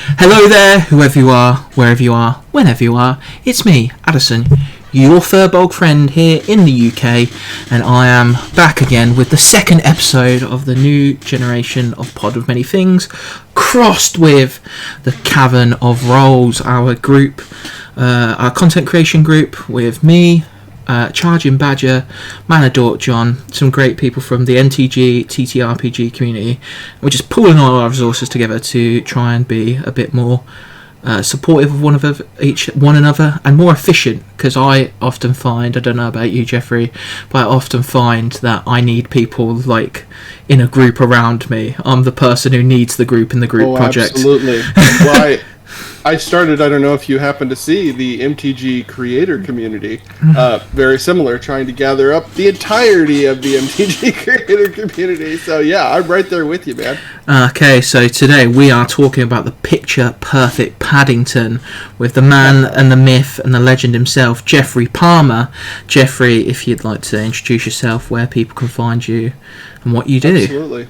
Hello there, whoever you are, wherever you are, whenever you are. It's me, Addison, your furbog friend here in the UK, and I am back again with the second episode of the new generation of Pod of Many Things, crossed with the Cavern of Rolls, our group, our content creation group with me, Charging Badger, Manadort John, some great people from the NTG TTRPG community. We're just pulling all our resources together to try and be a bit more supportive of one another and more efficient, because I often find, I don't know about you, Jeffrey, but I often find that I need people like in a group around me. I'm the person who needs the group in the group project. Absolutely. Well, I started, I don't know if you happen to see, the MTG creator community. Very similar, trying to gather up the entirety of the MTG creator community. So yeah, I'm right there with you, man. Okay, so today we are talking about the picture perfect Paddington with the man and the myth and the legend himself, Jeffrey Palmer. Jeffrey, if you'd like to introduce yourself, where people can find you and what you do. Absolutely.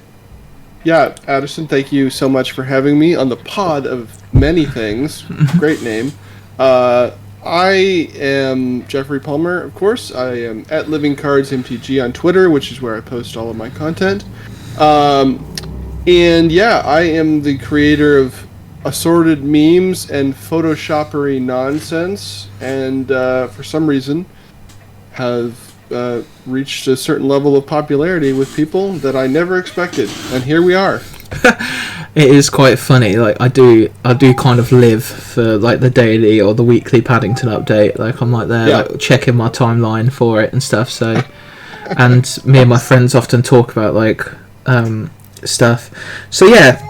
Yeah, Addison, thank you so much for having me on the Pod of Many Things. Great name. I am Jeffrey Palmer, of course. I am at Living Cards MTG on Twitter, which is where I post all of my content. And yeah, I am the creator of assorted memes and photoshoppery nonsense, and for some reason have reached a certain level of popularity with people that I never expected, and here we are. It is quite funny. Like I do kind of live for like the daily or the weekly Paddington update. Like I'm like there, like, checking my timeline for it and stuff. So, and me and my friends often talk about like stuff. So yeah,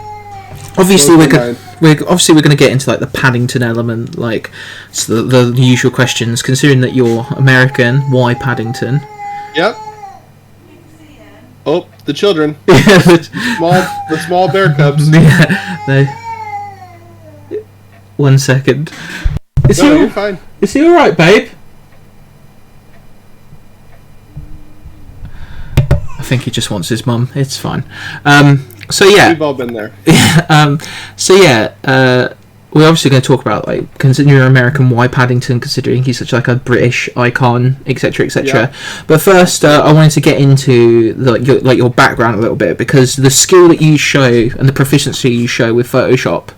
obviously we're going to get into like the Paddington element, like so the usual questions. Considering that you're American, why Paddington? Yep. Oh, the children. the small bear cubs. Yeah. One second. You're fine. Is he all right, babe? I think he just wants his mum. It's fine. So yeah, we've all been there. We're obviously going to talk about, like, considering you're American, why Paddington, considering he's such like a British icon, etc., etc. Yeah. But first, I wanted to get into your background a little bit, because the skill that you show and the proficiency you show with Photoshop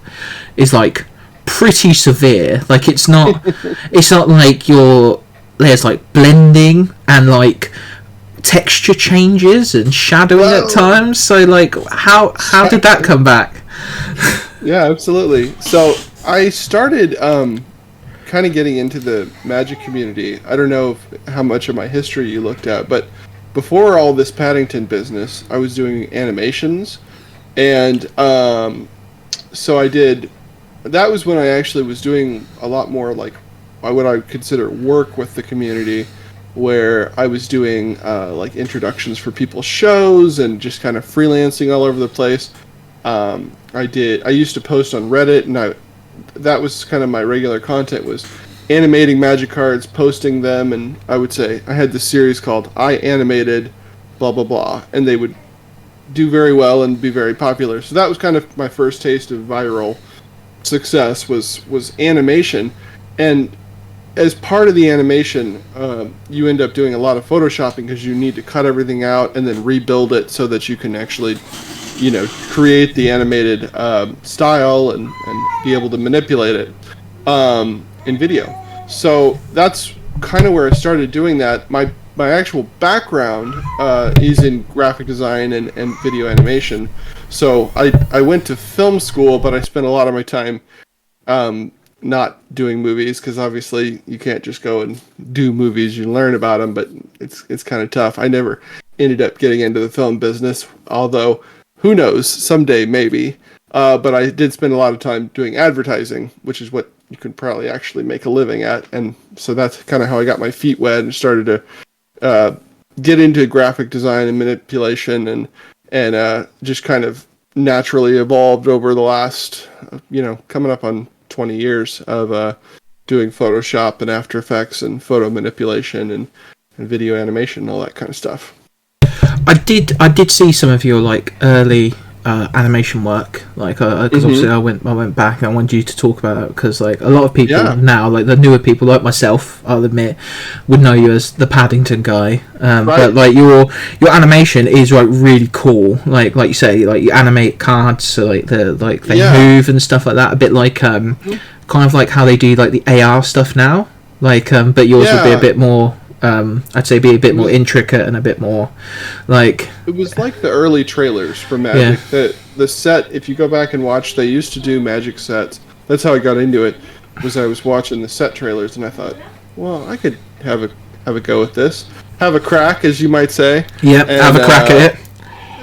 is like pretty severe. Like it's not like there's like blending and like texture changes and shadowing at times. So like how did that come back? Yeah, absolutely. So I started kind of getting into the Magic community. I don't know how much of my history you looked at, but before all this Paddington business, I was doing animations, and so I did. That was when I actually was doing a lot more like what I would consider work with the community, where I was doing like introductions for people's shows and just kind of freelancing all over the place. I used to post on Reddit, and that was kind of my regular content, was animating Magic cards, posting them, and I would say I had this series called I Animated blah blah blah, and they would do very well and be very popular. So that was kind of my first taste of viral success was animation. And as part of the animation, you end up doing a lot of photoshopping, because you need to cut everything out and then rebuild it so that you can actually create the animated style and be able to manipulate it in video. So that's kind of where I started doing that. My actual background is in graphic design and video animation. So I went to film school, but I spent a lot of my time not doing movies, because obviously you can't just go and do movies. You learn about them, but it's kind of tough. I never ended up getting into the film business, although who knows, someday maybe. But I did spend a lot of time doing advertising, which is what you can probably actually make a living at. And so that's kind of how I got my feet wet and started to get into graphic design and manipulation, and just kind of naturally evolved over the last, coming up on 20 years of doing Photoshop and After Effects and photo manipulation and video animation and all that kind of stuff. I did see some of your like early animation work, like because obviously I went back and I wanted you to talk about that, because like a lot of people now, like the newer people like myself, I'll admit, would know you as the Paddington guy, but like your animation is like really cool, like you say, like you animate cards so like they move and stuff like that, a bit like kind of like how they do like the AR stuff now, like but yours would be a bit more I'd say be a bit more intricate and a bit more like... It was like the early trailers for Magic. The set, if you go back and watch, they used to do Magic sets. That's how I got into it, was I was watching the set trailers and I thought, well, I could have a go at this. Have a crack, as you might say. Yep, have a crack at it.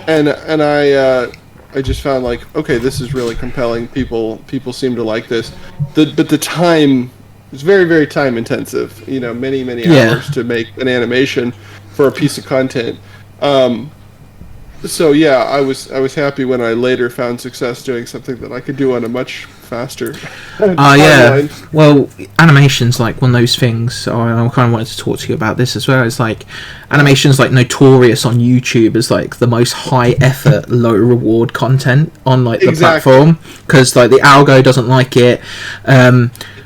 And I just found like, okay, this is really compelling. People seem to like this. But the time... It's very, very time intensive. You know, many hours to make an animation for a piece of content. So yeah, I was happy when I later found success doing something that I could do on a much faster. Yeah. Well, animation's like one of those things. So I kind of wanted to talk to you about this as well. It's like animation's like notorious on YouTube as like the most high effort, low reward content on like the platform, because like the algo doesn't like it.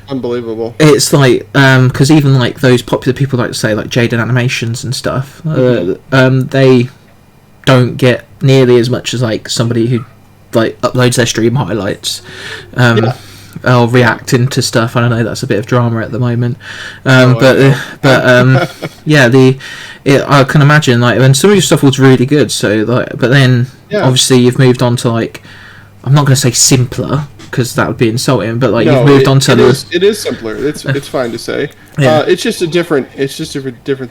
Unbelievable. It's like because even like those popular people like to say like Jaden Animations and stuff, they don't get nearly as much as like somebody who like uploads their stream highlights or reacting to stuff. I don't know, that's a bit of drama at the moment, I can imagine like when some of your stuff was really good. So like, but then obviously you've moved on to like, I'm not going to say simpler, because that would be insulting, but like you've moved on to it is simpler. It's fine to say. It's just a different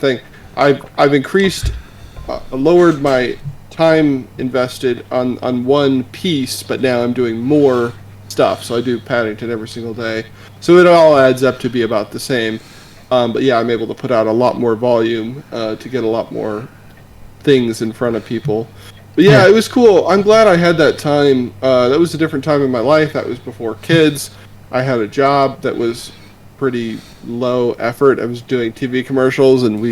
thing. I've increased, lowered my time invested on one piece, but now I'm doing more stuff. So I do Paddington every single day. So it all adds up to be about the same. But yeah, I'm able to put out a lot more volume to get a lot more things in front of people. But yeah, it was cool. I'm glad I had that time. That was a different time in my life. That was before kids. I had a job that was pretty low effort. I was doing TV commercials, and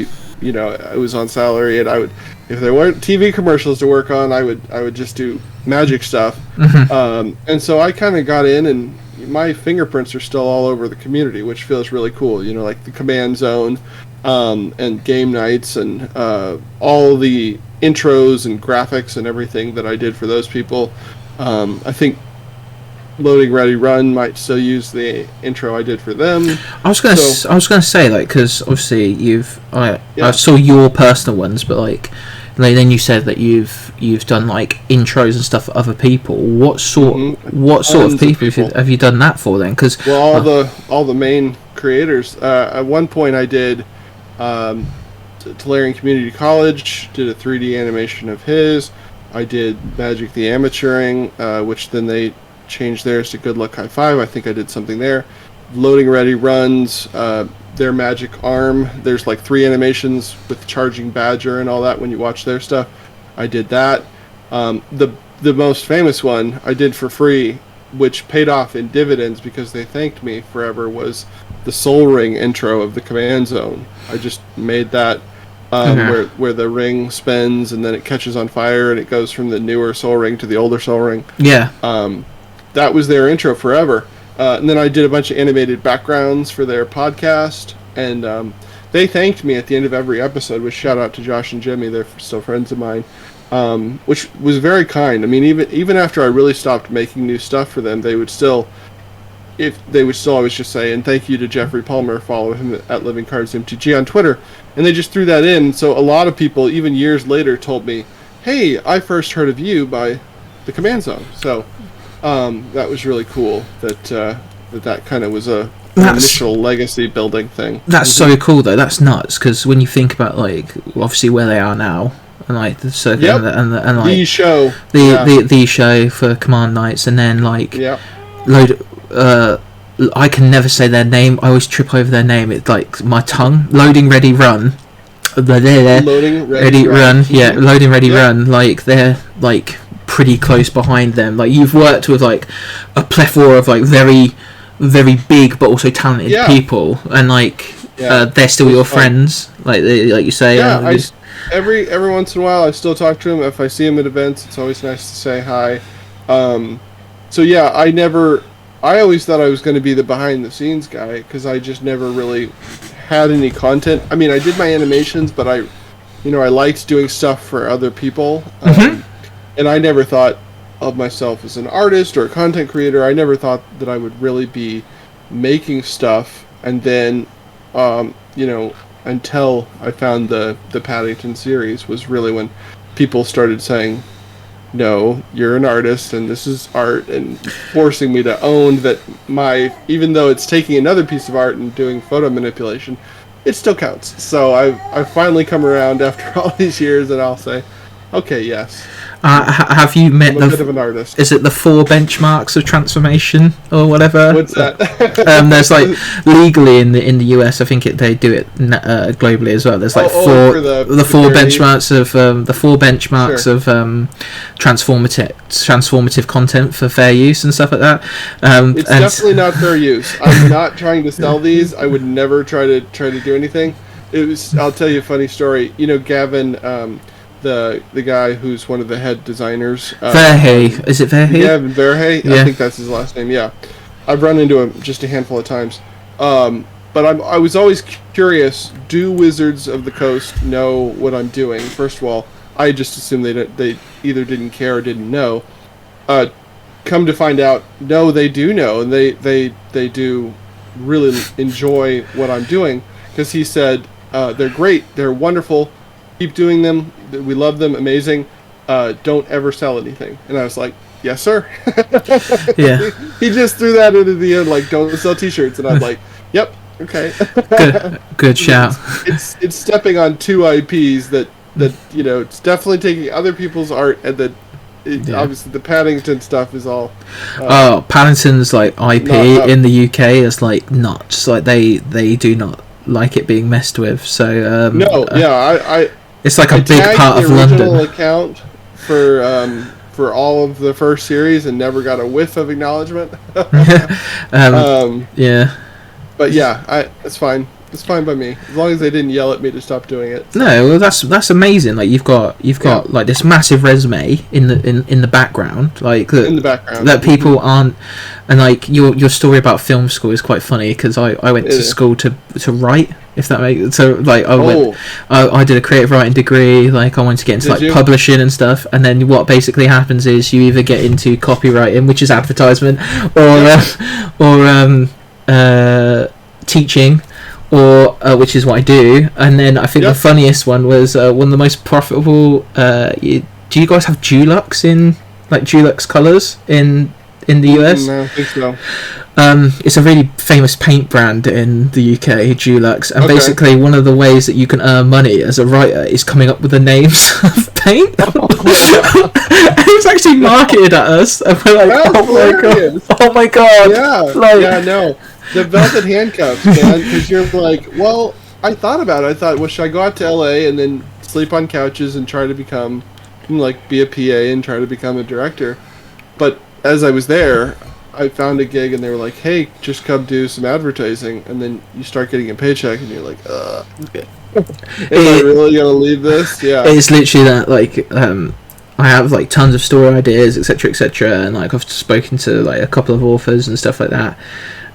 I was on salary, and I would, if there weren't TV commercials to work on, I would just do Magic stuff. And so I kind of got in, and my fingerprints are still all over the community, which feels really cool. You know, like the Command Zone, and game nights, and all the intros and graphics and everything that I did for those people. I think Loading Ready Run might still use the intro I did for them. I was gonna say, like, because obviously I saw your personal ones, but like then you said that you've done like intros and stuff for other people. What sort of people have you done that for then? Because all the main creators. At one point I did Tolarian Community College, did a 3D animation of his. I did Magic the Amateuring, which then they changed theirs to Good Luck High Five. I think I did something there. Loading Ready Runs, their Magic Arm. There's like 3 animations with Charging Badger and all that when you watch their stuff. I did that. The most famous one I did for free, which paid off in dividends because they thanked me forever, was the Soul Ring intro of the Command Zone. I just made that where the ring spins and then it catches on fire and it goes from the newer Soul Ring to the older Soul Ring. Yeah. That was their intro forever. And then I did a bunch of animated backgrounds for their podcast, and they thanked me at the end of every episode, which shout out to Josh and Jimmy, they're still friends of mine, which was very kind. I mean, even after I really stopped making new stuff for them, they would still always just say, and thank you to Jeffrey Palmer, follow him at Living Cards MTG on Twitter, and they just threw that in. So a lot of people, even years later, told me, hey, I first heard of you by the Command Zone. So that was really cool that kind of was an initial legacy building thing. That's so cool though. That's nuts, because when you think about like obviously where they are now, and like the circuit and like the show, the show for Command Knights, and then like I can never say their name. I always trip over their name. It's like my tongue. Loading Ready Run. Loading Ready Run. Yeah, Loading Ready Run. Like they're like pretty close behind them. Like you've worked with like a plethora of like very, very big but also talented people, and like they're still your friends. Like you say. Yeah, every once in a while, I still talk to him. If I see him at events, it's always nice to say hi. So yeah, I always thought I was going to be the behind the scenes guy because I just never really had any content. I mean, I did my animations, but I liked doing stuff for other people, and I never thought of myself as an artist or a content creator. I never thought that I would really be making stuff, and then, until I found the Paddington series was really when people started saying, no, you're an artist and this is art, and forcing me to own that even though it's taking another piece of art and doing photo manipulation, it still counts. So I've finally come around after all these years, and I'll say, okay, yes. Have you met I'm a bit of an artist. Is it the 4 benchmarks of transformation or whatever? What's that? There's like legally in the US, I think they do it globally as well. There's like the 4 benchmarks of transformative content for fair use and stuff like that. It's definitely not fair use. I'm not trying to sell these. I would never try to do anything. I'll tell you a funny story. Gavin. The guy who's one of the head designers. Verhey. Is it Verhey? Gavin Verhey? Yeah. I think that's his last name, yeah. I've run into him just a handful of times. But I was always curious, do Wizards of the Coast know what I'm doing? First of all, I just assumed they either didn't care or didn't know. Come to find out, no, they do know, and they do really enjoy what I'm doing, because he said, they're great, they're wonderful, keep doing them, we love them, amazing, don't ever sell anything. And I was like, yes sir. Yeah. He just threw that into the end, like, don't sell t-shirts, and I'm like, yep, okay. Good shout. It's stepping on 2 IPs that it's definitely taking other people's art, and that obviously the Paddington stuff is all Paddington's like IP in the UK is like nuts. Like they do not like it being messed with. So I it's like a big part of London. I tagged the original account for all of the first series and never got a whiff of acknowledgement. Yeah. But yeah, it's fine. It's fine by me, as long as they didn't yell at me to stop doing it. So. No, well, that's amazing. Like you've got like this massive resume in the background, like that people aren't. And like your story about film school is quite funny, because I went to school to write, if that makes so. Like I did a creative writing degree. Like I wanted to get into publishing and stuff. And then what basically happens is you either get into copywriting, which is advertisement, or teaching. Or which is what I do, and then I think the funniest one was one of the most profitable. Do you guys have Dulux Dulux colors in the US? No, I think so. It's a really famous paint brand in the UK, Dulux, and basically one of the ways that you can earn money as a writer is coming up with the names of paint. And it's actually marketed at us, and we're like, oh my god, yeah, no. The velvet handcuffs, man, because you're like, well, I thought about it. I thought, well, should I go out to LA and then sleep on couches and try to become, be a PA and try to become a director? But as I was there, I found a gig and they were like, hey, just come do some advertising. And then you start getting a paycheck and you're like, am I really going to leave this? Yeah. It's literally that, like, I have like tons of story ideas, etc., and like I've spoken to like a couple of authors and stuff like that.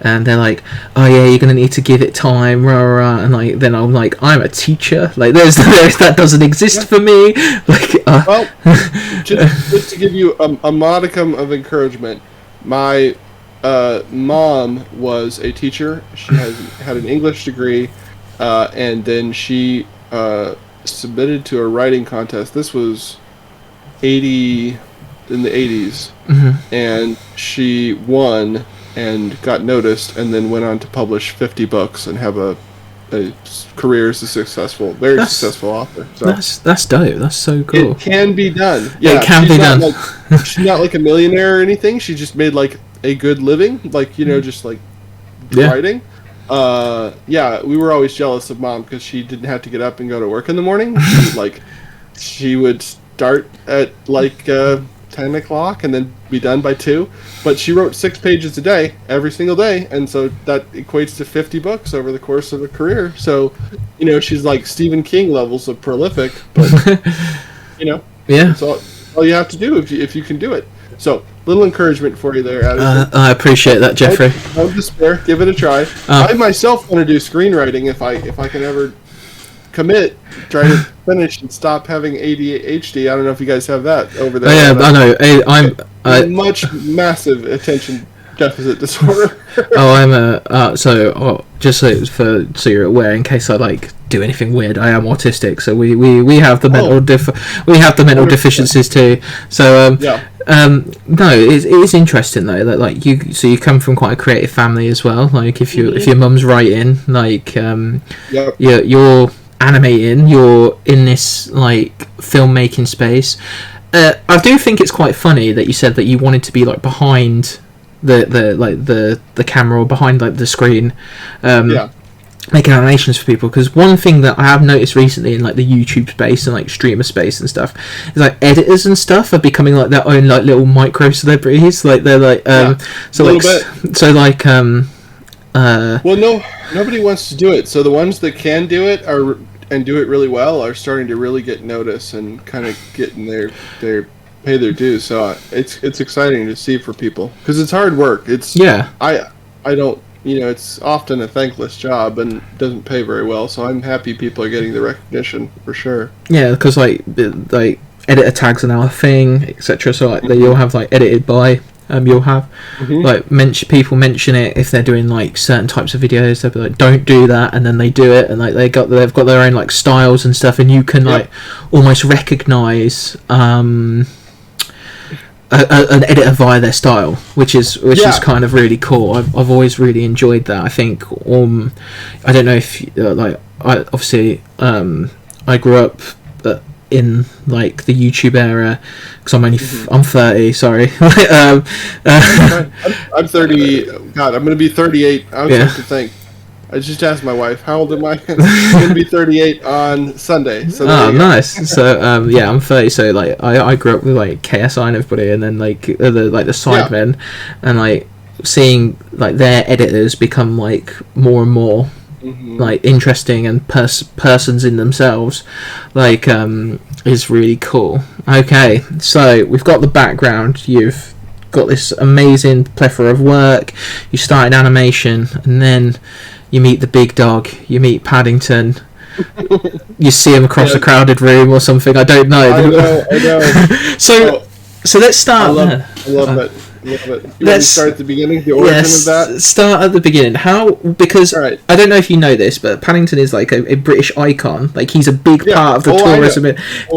And they're like, oh yeah, you're gonna need to give it time, rah, rah. And like, then I'm like, I'm a teacher. Like, there's that doesn't exist for me. Like, well, just to give you a modicum of encouragement, my mom was a teacher. She had an English degree, and then she submitted to a writing contest. This was in the 80s, and she won and got noticed, and then went on to publish 50 books and have a career as a successful author. So that's dope. That's so cool. It can be done. Yeah, it can be done. She's not like a millionaire or anything. She just made like a good living, like just like writing. We were always jealous of Mom because she didn't have to get up and go to work in the morning. She would start at like 10 o'clock and then be done by 2. But she wrote 6 pages a day, every single day. And so that equates to 50 books over the course of a career. So, she's like Stephen King levels of prolific. But, yeah, that's all you have to do if you can do it. So, little encouragement for you there, Addison. I appreciate that, Jeffrey. Don't despair. Give it a try. I myself want to do screenwriting if I can ever commit, try to finish and stop having ADHD. I don't know if you guys have that over there. Oh, yeah, I know. I'm massive attention deficit disorder. Just so you're aware, in case I do anything weird, I am autistic. So we have the mental deficiencies too. So no, it is interesting though that you come from quite a creative family as well. If your mum's writing, you're animating, you're in this filmmaking space. I do think it's quite funny that you said that you wanted to be behind the camera or behind the screen, making animations for people. Because one thing that I have noticed recently in the YouTube space and streamer space and stuff is editors and stuff are becoming their own little micro celebrities. Well, no, nobody wants to do it. So the ones that can do it and do it really well are starting to really get notice and kind of getting their pay their dues. So it's exciting to see for people because it's hard work. I don't, it's often a thankless job and doesn't pay very well. So I'm happy people are getting the recognition for sure. Yeah, because editor tags are now a thing, etc. So you'll have edited by. You'll have people mention it if they're doing certain types of videos. They'll be don't do that, and then they do it, and they've got their own styles and stuff, and you can almost recognize an editor via their style, which is kind of really cool. I've always really enjoyed that. I think I don't know if I grew up in the YouTube era because I'm 30. Sorry. I'm 30. God, I'm gonna be 38. I was supposed to think. I just asked my wife, how old am I? I'm gonna be 38 on Sunday. So nice. So I'm 30. So I grew up with KSI and everybody, and then the Sidemen, and seeing their editors become more and more interesting and persons in themselves is really cool. Okay, so we've got the background. You've got this amazing plethora of work. You started animation, and then you meet the big dog. You meet Paddington. You see him across a crowded room or something. I don't know. I know. So let's start. I love it. You want to start at the beginning, the origin of that? Start at the beginning. Because right. I don't know if you know this, but Paddington is a British icon. He's a big part of the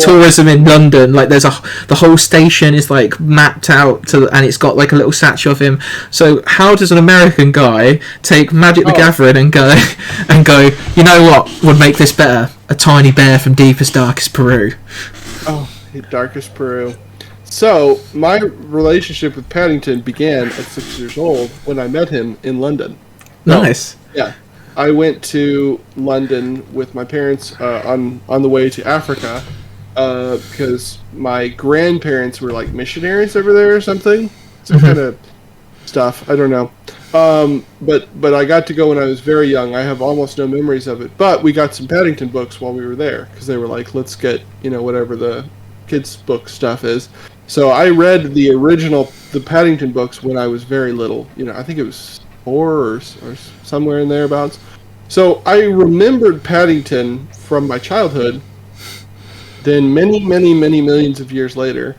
tourism in London. There's the whole station is mapped out and it's got a little statue of him. So how does an American guy take Magic the Gathering and go, you know what would make this better? A tiny bear from deepest, darkest Peru. Oh, darkest Peru. So, my relationship with Paddington began at 6 years old when I met him in London. Nice. Yeah. I went to London with my parents on the way to Africa because my grandparents were missionaries over there or something. Some kind of stuff. I don't know. But I got to go when I was very young. I have almost no memories of it. But we got some Paddington books while we were there because they were let's get, whatever the kids' book stuff is. So I read the Paddington books when I was very little. I think it was 4 or somewhere in thereabouts. So I remembered Paddington from my childhood. Then many, many, many millions of years later,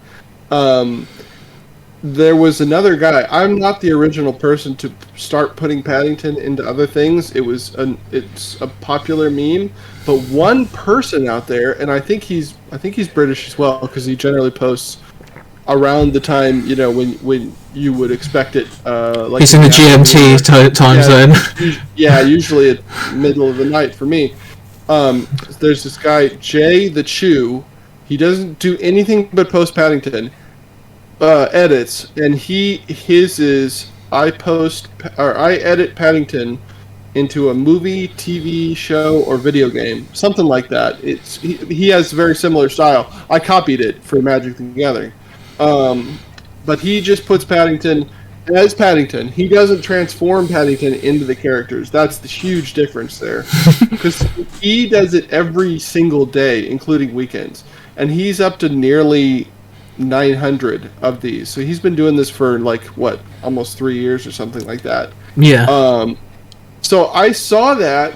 there was another guy. I'm not the original person to start putting Paddington into other things. It's a popular meme, but one person out there, and I think he's British as well because he generally posts around the time when you would expect it. He's in the GMT time zone. Yeah, usually at middle of the night for me. There's this guy Jay the Chew. He doesn't do anything but post Paddington edits, and his is I edit Paddington into a movie, TV show, or video game, something like that. He has a very similar style. I copied it for Magic the Gathering. But he just puts Paddington as Paddington. He doesn't transform Paddington into the characters. That's the huge difference there. Because he does it every single day, including weekends. And he's up to nearly 900 of these. So he's been doing this for, like, what, almost 3 years or something like that. Yeah. So I saw that.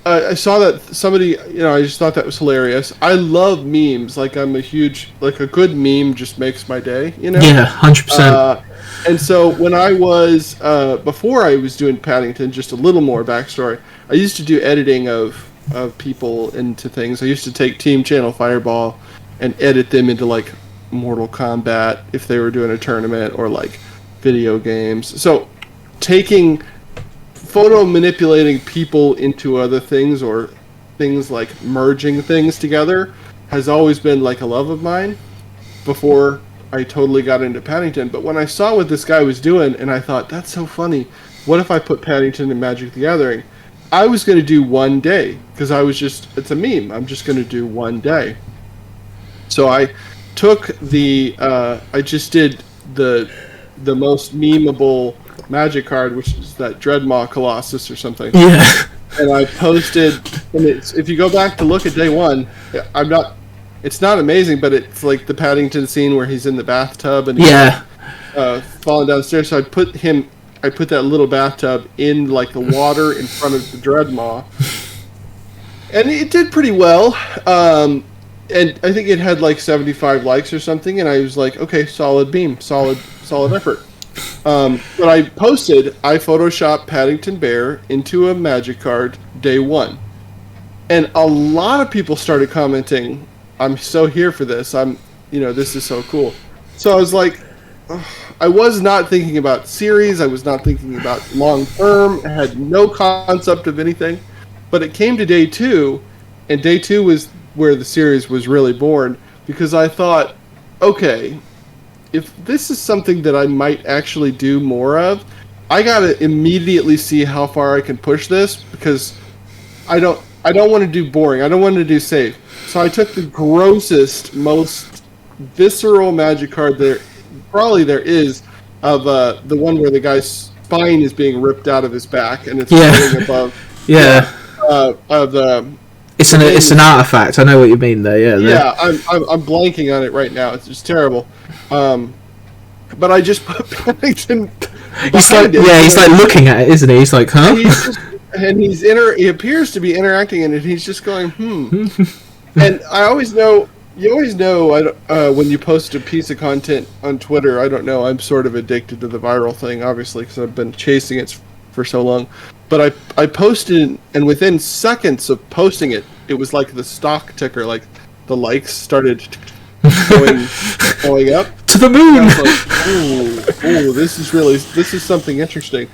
I saw that somebody, I just thought that was hilarious. I love memes. Like, I'm a huge, like, a good meme just makes my day, Yeah, 100%. And so when I was, before I was doing Paddington, just a little more backstory, I used to do editing of people into things. I used to take Team Channel Fireball and edit them into, like, Mortal Kombat if they were doing a tournament, or, like, video games. So taking photo manipulating people into other things, or things like merging things together, has always been like a love of mine before I totally got into Paddington. But when I saw what this guy was doing, and I thought, that's so funny, what if I put Paddington and Magic the Gathering? I was going to do one day, because it's a meme, I'm just going to do one day. So I took I just did the most memeable Magic card, which is that Dreadmaw Colossus or something. Yeah. And I posted, and if you go back to look at day one, it's not amazing, but it's like the Paddington scene where he's in the bathtub and he's falling downstairs. So I put that little bathtub in, like, the water in front of the Dreadmaw. And it did pretty well. And I think it had like 75 likes or something, and I was like, okay, solid beam, solid effort. But I photoshopped Paddington Bear into a Magic card day one. And a lot of people started commenting, I'm so here for this. This is so cool. So I was like, I was not thinking about series. I was not thinking about long term. I had no concept of anything. But it came to day two, and day two was where the series was really born, because I thought, okay, if this is something that I might actually do more of, I gotta immediately see how far I can push this, because I don't want to do boring. I don't want to do safe. So I took the grossest, most visceral Magic card there is, of the one where the guy's spine is being ripped out of his back, and it's floating above. Yeah. It's an artifact. I know what you mean there. Yeah. Yeah, I'm blanking on it right now. It's just terrible. But I just put Paddington. He's like looking at it, isn't he? He's like, huh? He appears to be interacting in it. He's just going, And I always know. You always know when you post a piece of content on Twitter. I don't know. I'm sort of addicted to the viral thing, obviously, because I've been chasing it for so long. But I posted, and within seconds of posting it, it was like the stock ticker, like the likes started going up to the moon. And I was like, this is something interesting.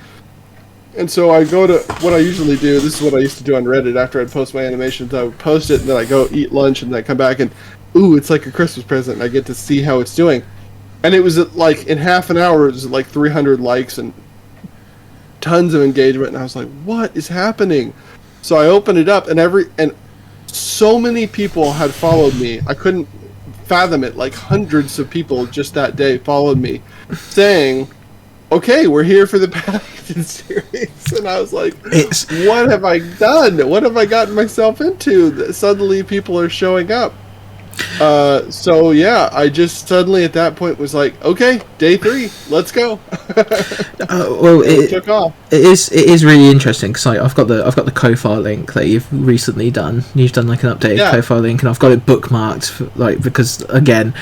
And so I go to what I usually do. This is what I used to do on Reddit after I'd post my animations. I would post it, and then I go eat lunch, and then I come back, and it's like a Christmas present, and I get to see how it's doing. And it was like in half an hour, it was like 300 likes and tons of engagement, and I was like, what is happening? So I opened it up, and so many people had followed me. I couldn't fathom it. Like hundreds of people just that day followed me, saying, okay, we're here for the Paddington series. And I was like, what have I done? What have I gotten myself into? Suddenly people are showing up. So yeah, I just suddenly at that point was like, okay, day 3, let's go. It took off. It is really interesting, because I've got the Ko-Fi link that you've recently done. You've done like an updated Ko-Fi link, and I've got it bookmarked because again,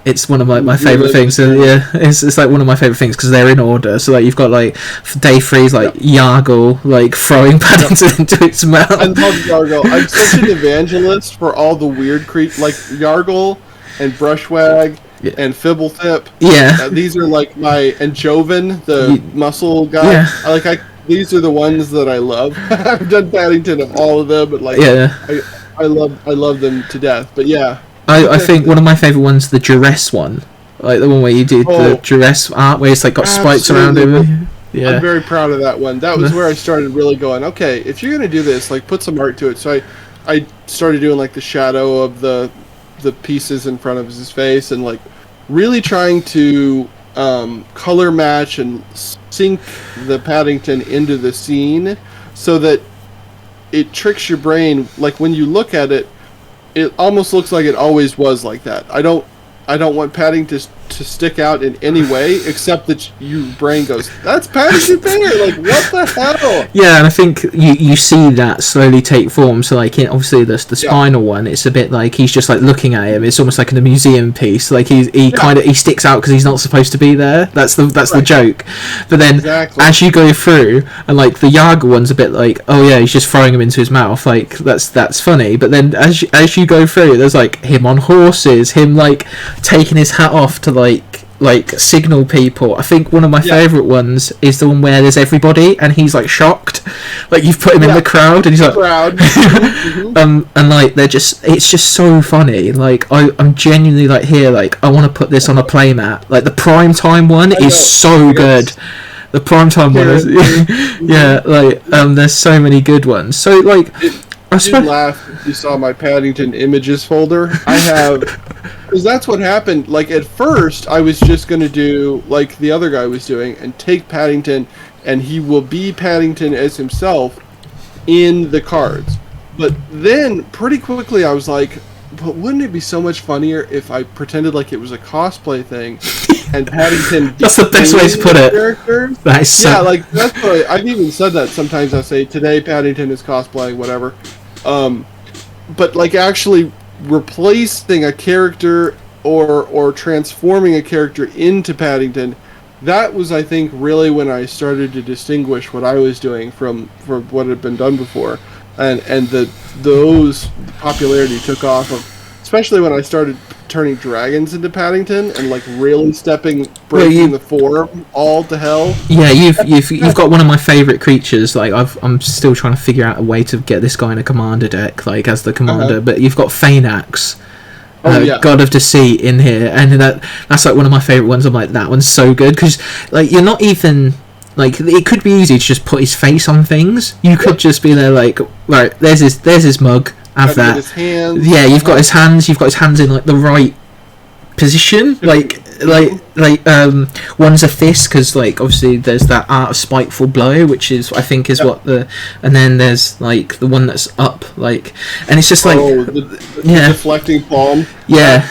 it's one of my favourite things. So yeah, it's like one of my favourite things because they're in order. So like you've got like day 3's like Yargle like throwing Paddington into its mouth. I love Yargle. I'm such an evangelist for all the weird like Yargle and Brushwag and Fibblethip. Yeah, these are like and Joven, the muscle guy. Yeah. These are the ones that I love. I've done Paddington of all of them, but I love them to death. But yeah. I think one of my favourite ones, the duress one, like the one where you did the duress art, where it's like got spikes around him. Yeah, I'm very proud of that one. That was where I started really going, okay, if you're gonna do this, like put some art to it. So I started doing like the shadow of the pieces in front of his face, and like really trying to color match and sync the Paddington into the scene so that it tricks your brain. Like when you look at it, it almost looks like it always was like that. I don't want Paddington to stick out in any way, except that your brain goes, "That's Paddington Bear!" Like, what the hell? Yeah, and I think you see that slowly take form. So, like, obviously the spinal one, it's a bit like he's just like looking at him. It's almost like in a museum piece. Like he kind of he sticks out because he's not supposed to be there. That's the joke. But then as you go through, and like the Yaga one's a bit like, oh yeah, he's just throwing him into his mouth. Like that's funny. But then as you go through, there's like him on horses, him like taking his hat off to like signal people. I think one of my favourite ones is the one where there's everybody and he's like shocked, like you've put him in the crowd and he's like and like it's just so funny. Like I'm genuinely like here, like I want to put this on a playmat. Like the prime time one is so good. The prime time one is there's so many good ones. So like you laugh if you saw my Paddington images folder. I have, because that's what happened. Like at first, I was just going to do like the other guy was doing and take Paddington, and he will be Paddington as himself in the cards. But then pretty quickly, I was like, but wouldn't it be so much funnier if I pretended like it was a cosplay thing? And Paddington. That's the best way to put it. That is so... Yeah, like that's what I've even said that sometimes. I say today Paddington is cosplaying, whatever. But like actually replacing a character or transforming a character into Paddington, that was I think really when I started to distinguish what I was doing from what had been done before, and those popularity took off of, especially when I started turning dragons into Paddington and like really breaking the form all to hell. Yeah, you've got one of my favourite creatures. Like I'm still trying to figure out a way to get this guy in a commander deck, like as the commander. But you've got Phaenax, God of Deceit in here, and that's like one of my favourite ones. I'm like, that one's so good because like you're not even. Like it could be easy to just put his face on things. You could just be there like, right, there's his mug. Have that. His hands. Yeah, you've got his hands. You've got his hands in like the right position. Like one's a fist because like obviously there's that art of spiteful blow, which is I think is what and then there's like the one that's up like, and it's just like the deflecting palm. Yeah,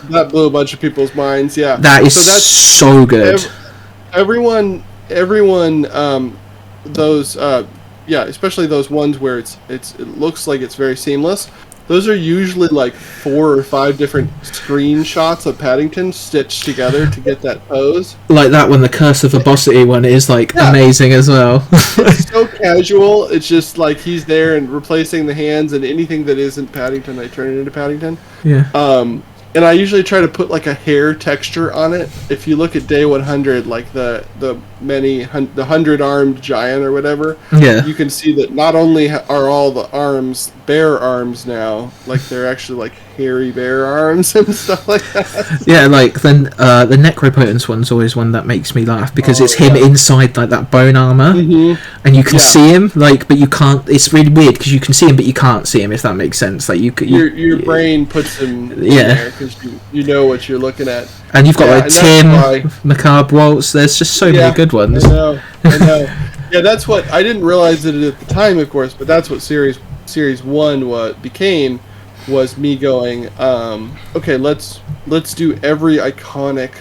that blew a bunch of people's minds. Yeah, that is so good. Everyone, those. Yeah, especially those ones where it looks like it's very seamless. Those are usually like 4 or 5 different screenshots of Paddington stitched together to get that pose. Like that one, the Curse of Verbosity one is like amazing as well. It's so casual. It's just like he's there and replacing the hands, and anything that isn't Paddington, I turn it into Paddington. Yeah. And I usually try to put like a hair texture on it. If you look at day 100, like the 100-armed giant or whatever, you can see that not only are all the arms bear arms now, like they're actually like hairy bear arms and stuff like that. Yeah, like then the Necropotence one's always one that makes me laugh because it's him inside like that bone armor, and you can see him, like, but you can't. It's really weird because you can see him, but you can't see him. If that makes sense, like your brain puts him in there because you know what you're looking at. And you've got like Tim, Macabre Waltz. There's just so many good ones. I know. Yeah, that's what I didn't realize it at the time, of course, but that's what Series 1 became. Was me going, okay, let's do every iconic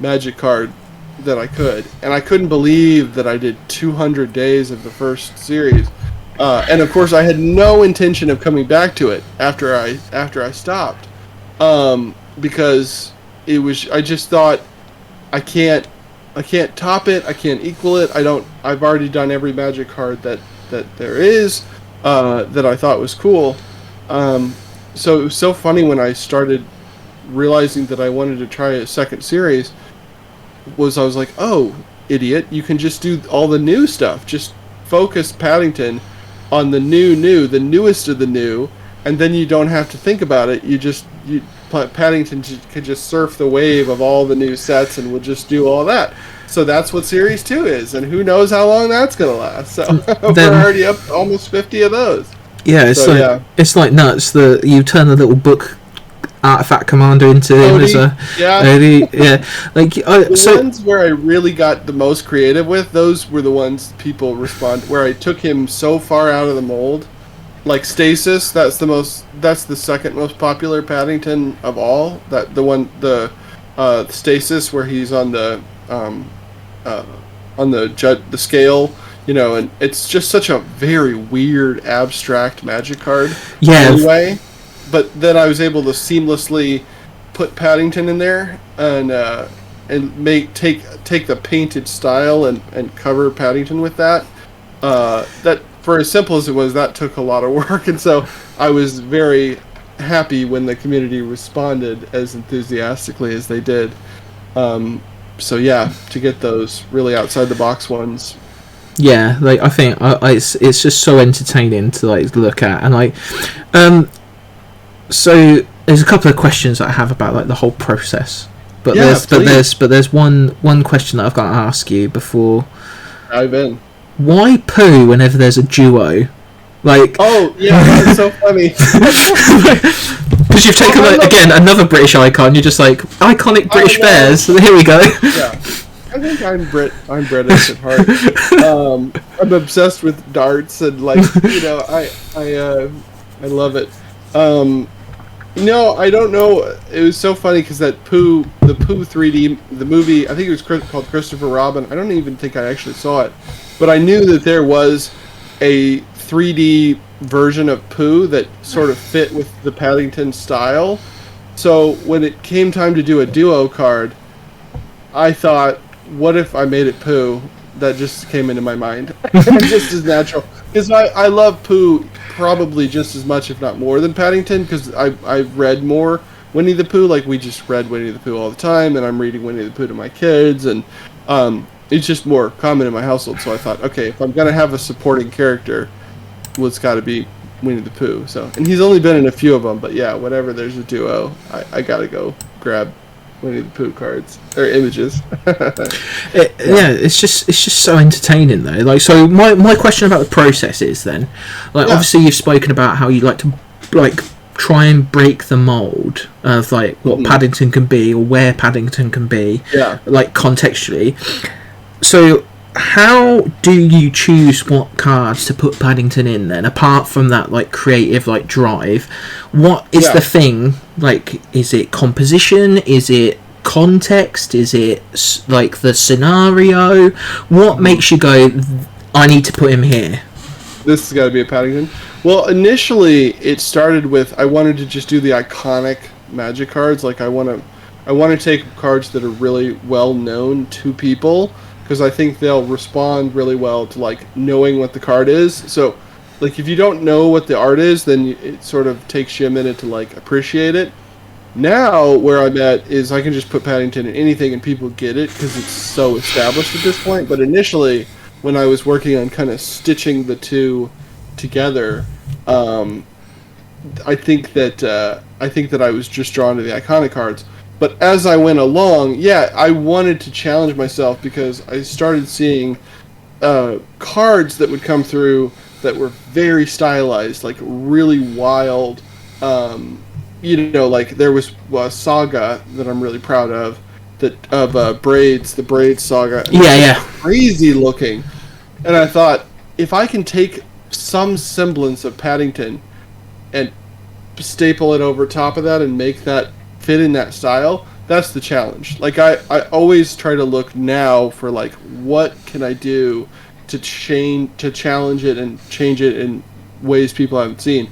Magic card that I could, and I couldn't believe that I did 200 days of the first series, and of course I had no intention of coming back to it after I stopped, because I just thought I can't top it, I can't equal it. I've already done every Magic card that there is, that I thought was cool. So it was so funny when I started realizing that I wanted to try a second series. I was like, oh, idiot, you can just do all the new stuff. Just focus Paddington on the newest of the new, and then you don't have to think about it. Paddington could just surf the wave of all the new sets, and we'll just do all that. So that's what Series 2 is, and who knows how long that's going to last. So we're already up almost 50 of those. Yeah, it's like nuts. You turn the little book artifact commander into him as a like the ones where I really got the most creative with, those were the ones people respond, where I took him so far out of the mold. Like Stasis, that's the second most popular Paddington of all. That the Stasis where he's on the scale, and it's just such a very weird abstract magic card. Yeah. Anyway, but then I was able to seamlessly put Paddington in there and take the painted style and cover Paddington with that. That, for as simple as it was, that took a lot of work, and so I was very happy when the community responded as enthusiastically as they did. So yeah, to get those really outside the box ones. Yeah, like I think it's just so entertaining to like look at, and like so there's a couple of questions that I have about like the whole process, but there's one question that I've got to ask you before. Dive in. Why Pooh whenever there's a duo? Like, oh yeah, that's so funny. Because you've taken again another British icon. You're just like iconic British bears. So here we go. Yeah, I think I'm British at heart. I'm obsessed with darts and like I love it. No, I don't know. It was so funny because the Pooh 3D, the movie, I think it was called Christopher Robin. I don't even think I actually saw it, but I knew that there was a 3D version of Pooh that sort of fit with the Paddington style. So when it came time to do a duo card, I thought, what if I made it Pooh? That just came into my mind. Just as natural. Because I love Pooh probably just as much, if not more, than Paddington, because I've read more Winnie the Pooh. Like, we just read Winnie the Pooh all the time, and I'm reading Winnie the Pooh to my kids, and it's just more common in my household. So I thought, okay, if I'm going to have a supporting character, well, it's got to be Winnie the Pooh. So, and he's only been in a few of them, but yeah, whenever there's a duo, I got to go grab Winnie the Pooh cards or images. Yeah, it's just so entertaining though. Like, so my question about the process is then, like, obviously you've spoken about how you like to like try and break the mold of like what Paddington can be or where Paddington can be, like contextually. So how do you choose what cards to put Paddington in then, apart from that like creative like drive? What is the thing, like, is it composition, is it context, is it like the scenario? What makes you go, I need to put him here? This has got to be a Paddington. Well, initially it started with, I wanted to just do the iconic magic cards. Like, I want to take cards that are really well known to people, because I think they'll respond really well to like knowing what the card is. So like, if you don't know what the art is, then it sort of takes you a minute to like appreciate it. Now where I'm at is I can just put Paddington in anything and people get it because it's so established at this point. But initially, when I was working on kind of stitching the two together, I think that I was just drawn to the iconic cards. But as I went along, I wanted to challenge myself, because I started seeing cards that would come through that were very stylized, like really wild. Like there was a saga that I'm really proud of, Braids, the Braids saga. Crazy looking. And I thought, if I can take some semblance of Paddington and staple it over top of that and make that fit in that style, that's the challenge. Like, I always try to look now for like, what can I do to challenge it and change it in ways people haven't seen.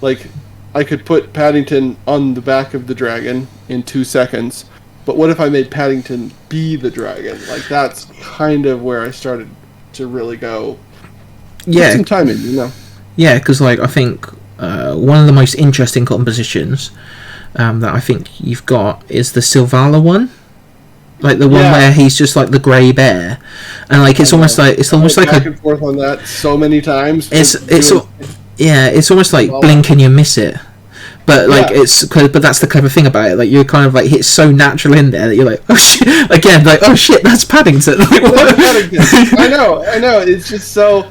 Like, I could put Paddington on the back of the dragon in 2 seconds, but what if I made Paddington be the dragon? Like, that's kind of where I started to really go. Put some time in, Yeah, because like, I think one of the most interesting compositions that I think you've got is the Silvala one, like the one where he's just like the grey bear, and like it's almost like back and forth on that so many times. It's almost like blink and you miss it, but like but that's the clever thing about it. Like, you're kind of like, it's so natural in there that you're like, oh shit, again, like, oh shit, that's Paddington. Like, what? Paddington. I know. It's just so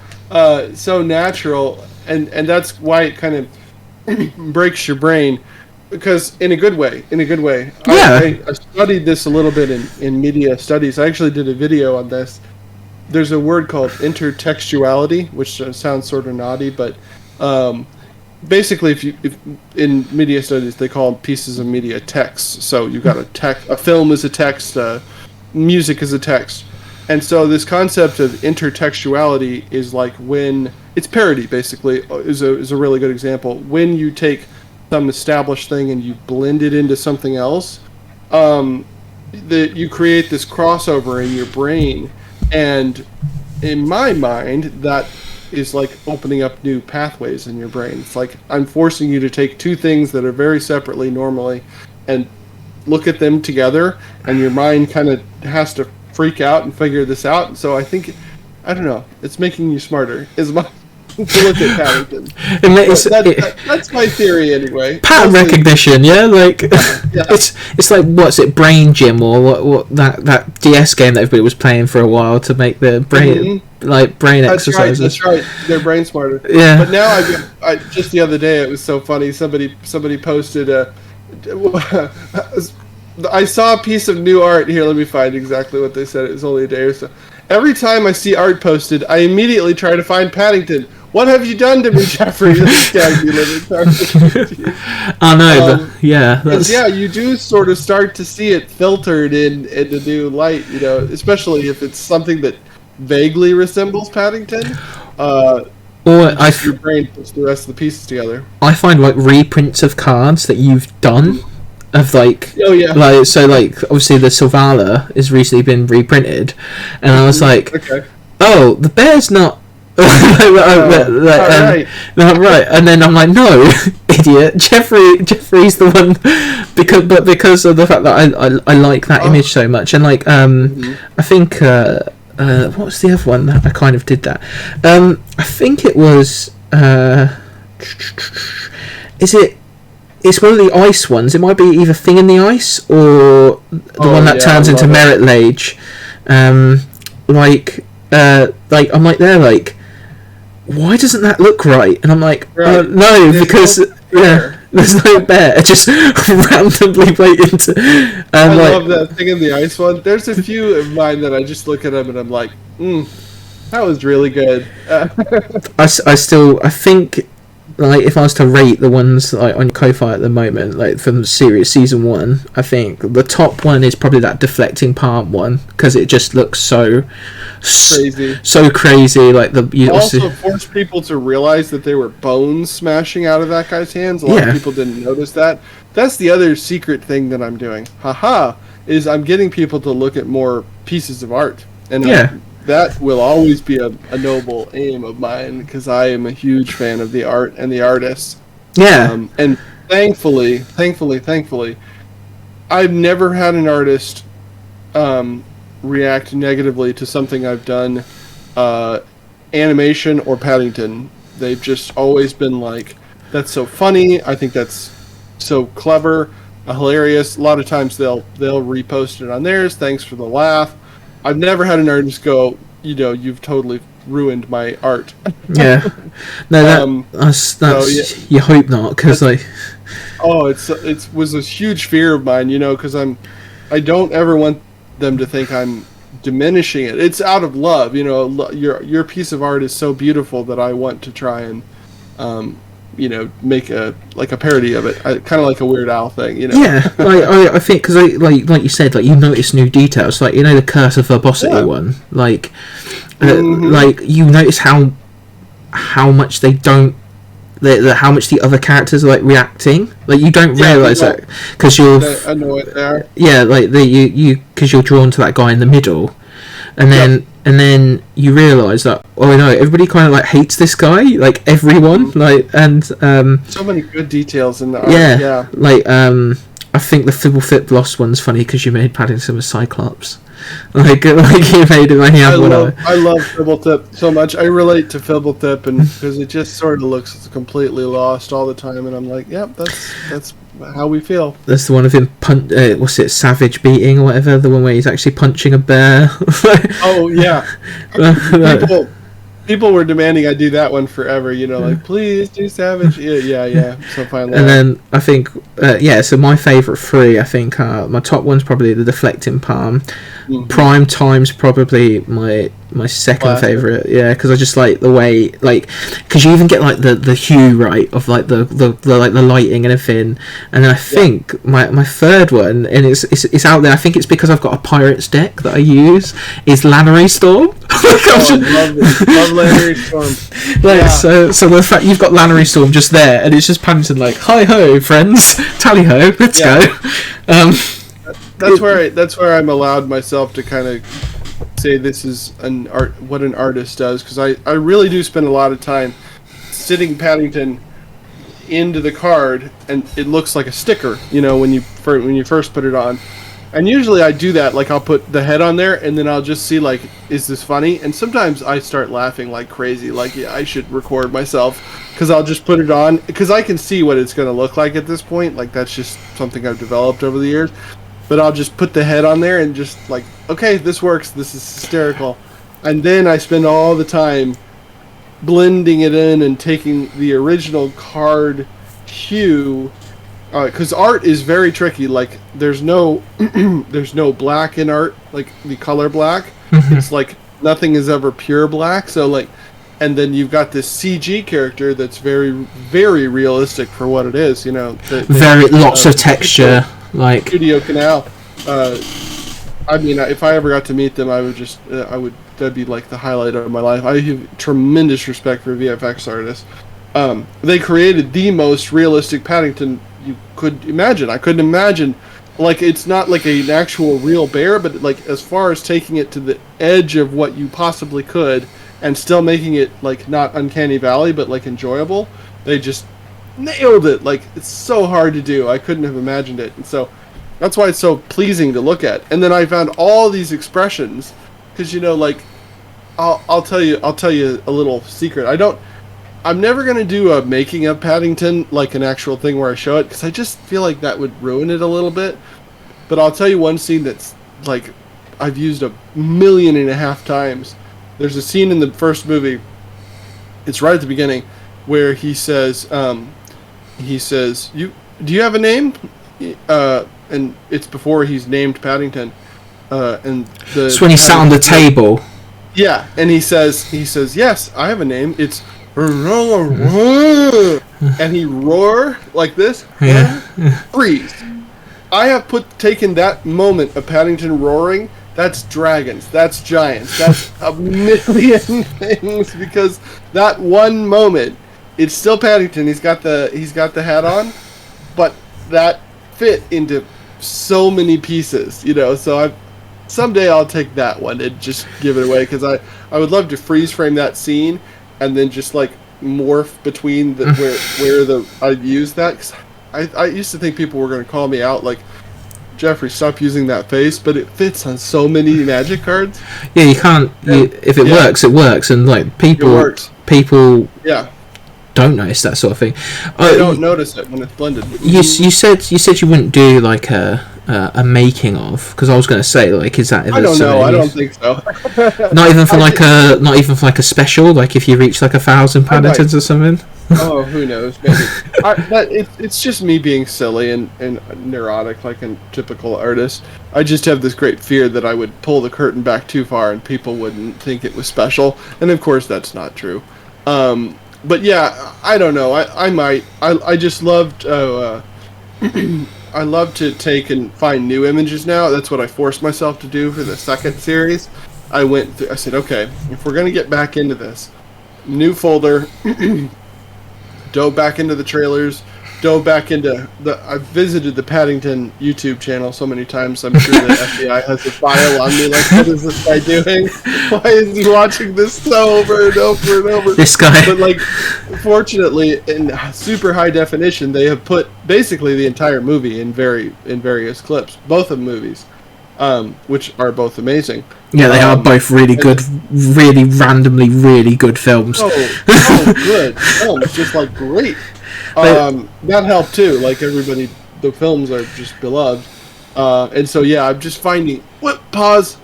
natural, and that's why it kind of breaks your brain. because in a good way. Yeah. I studied this a little bit in media studies. I actually did a video on this. There's a word called intertextuality, which sounds sort of naughty, but basically, if in media studies they call pieces of media texts. So you've got a film is a text, music is a text, and so this concept of intertextuality is like when it's parody. Basically, is a really good example. When you take some established thing and you blend it into something else, that you create this crossover in your brain. And in my mind, that is like opening up new pathways in your brain. It's like I'm forcing you to take two things that are very separately normally and look at them together, and your mind kind of has to freak out and figure this out. And so I think, I don't know, it's making you smarter, is my to look at Paddington. That's my theory anyway. Pattern recognition, yeah, like yeah. It's like, what's it, Brain Gym, or what that DS game that everybody was playing for a while to make the brain brain exercises. That's right. They're brain smarter. Yeah. But now I just the other day it was so funny. Somebody posted I saw a piece of new art here. Let me find exactly what they said. It was only a day or so. Every time I see art posted, I immediately try to find Paddington. What have you done to me, Jeffrey? I know, but yeah, you do sort of start to see it filtered in a new light, especially if it's something that vaguely resembles Paddington. Or your brain puts the rest of the pieces together. I find like reprints of cards that you've done. Of obviously the Sylvala has recently been reprinted, and I was like, okay. Oh, the bear's not. Right. And then I'm like, no, idiot, Jeffrey's the one, because of the fact that I like that image so much, and like I think what's the other one that I kind of did that? I think it was It's one of the ice ones. It might be either Thing in the Ice or the one that turns into Merit Lage. I'm like there, like, why doesn't that look right? And I'm like, right. No, because there's no bear. Just randomly waiting to. I love that Thing in the Ice one. There's a few of mine that I just look at them and I'm like, that was really good. I think. Like, if I was to rate the ones like on Ko-Fi at the moment, like from series season 1, I think the top one is probably that deflecting palm one, because it just looks so crazy. Like you also forced people to realize that there were bones smashing out of that guy's hands. A lot of people didn't notice that. That's the other secret thing that I'm doing. Is I'm getting people to look at more pieces of art, and that will always be a noble aim of mine, because I am a huge fan of the art and the artists. Yeah. And thankfully, I've never had an artist react negatively to something I've done, animation or Paddington. They've just always been like, that's so funny, I think that's so clever, hilarious. A lot of times they'll repost it on theirs, thanks for the laugh. I've never had an artist go, you've totally ruined my art. Yeah. No, that's you hope not, because like. Oh, it was a huge fear of mine, because I don't ever want them to think I'm diminishing it. It's out of love, your piece of art is so beautiful that I want to try and, make a parody of it, kind of like a Weird Al thing, Yeah, I think because like you said, like you notice new details, like the curse of verbosity one, like like you notice how much they don't. How much the other characters are like reacting, like you don't realize that because you're. I know it there. Yeah, like you because you're drawn to that guy in the middle, and then you realise that everybody kind of like hates this guy, like everyone, and so many good details in the art. Yeah. Like I think the Fibblethip Lost one's funny because you made Paddington with Cyclops. Like you made him. I love Fibblethip so much. I relate to Fibblethip, and because it just sort of looks completely lost all the time, and I'm like, yep, that's how we feel. That's the one of him savage beating or whatever. The one where he's actually punching a bear. Oh yeah. People were demanding I do that one forever. Like please do Savage. Yeah. So finally, And then I think, so my favourite three, I think, my top one's probably the Deflecting Palm. Prime Time's probably my second favourite, because I just like the way, because you even get like the hue right of like the lighting and everything. And then I think my third one, and it's out there, I think it's because I've got a Pirates deck that I use, is Lannery Storm. Love Lannery Storm. So the fact you've got Lannery Storm just there, and it's just Paddington like, hi ho friends, tally ho, let's go. That's where I'm allowed myself to kind of say this is what an artist does, because I really do spend a lot of time sitting Paddington into the card, and it looks like a sticker, when you first put it on. And usually I do that, like I'll put the head on there, and then I'll just see, like, is this funny? And sometimes I start laughing like crazy, like, I should record myself, because I'll just put it on, because I can see what it's going to look like at this point. Like, that's just something I've developed over the years. But I'll just put the head on there and just, like, okay, this works, this is hysterical. And then I spend all the time blending it in and taking the original card hue, because art is very tricky. Like, there's no black in art, like the color black. It's like nothing is ever pure black. So like, and then you've got this CG character that's very, very realistic for what it is. Very lots of texture, like Studio Canal. I mean, if I ever got to meet them, that'd be like the highlight of my life. I have tremendous respect for VFX artists. They created the most realistic Paddington you could imagine. I couldn't imagine, like, it's not like an actual real bear, but like as far as taking it to the edge of what you possibly could and still making it like not Uncanny Valley but like enjoyable, they just nailed it. Like, it's so hard to do. I couldn't have imagined it, and so that's why it's so pleasing to look at. And then I found all these expressions, because like, I'll tell you a little secret. I'm never going to do a making of Paddington, like an actual thing where I show it, because I just feel like that would ruin it a little bit. But I'll tell you one scene that's, like, I've used 1.5 million times. There's a scene in the first movie, it's right at the beginning, where he says, do you have a name? And it's before he's named Paddington. It's when he sat on the table. Yeah, and he says, yes, I have a name. It's and he roar like this. Freeze. I have taken that moment of Paddington roaring. That's dragons. That's giants. That's 1,000,000 things, because that one moment, it's still Paddington. He's got the hat on, but that fit into so many pieces. So someday I'll take that one and just give it away, because I would love to freeze frame that scene and then just like morph between where I'd use that, because I used to think people were going to call me out, like, Jeffrey, stop using that face, but it fits on so many Magic cards. Yeah, you can't. If it works, it works, and like people don't notice that sort of thing. I don't notice it when it's blended. You said you wouldn't do like a making of, because I was going to say, like, is that? I don't know. I don't think so. Not even for like a special, like if you reach like 1,000 Paddingtons or something. Oh, who knows? Maybe. It's just me being silly and neurotic, like a typical artist. I just have this great fear that I would pull the curtain back too far and people wouldn't think it was special, and of course that's not true. But yeah, I don't know. I might. I just loved. I love to take and find new images now. That's what I forced myself to do for the second series. I said, okay, if we're going to get back into this, new folder, dove back into the trailers, dove back into I've visited the Paddington YouTube channel so many times, I'm sure the FBI has a file on me, like, what is this guy doing? Why is he watching this so over and over and over? This guy. But, like, fortunately, in super high definition, they have put basically the entire movie in various clips, both of movies, which are both amazing. Yeah, they are both really good, really randomly really good films. Good films, just like great. That helped too. Like, everybody, the films are just beloved, and so yeah, I'm just finding pause.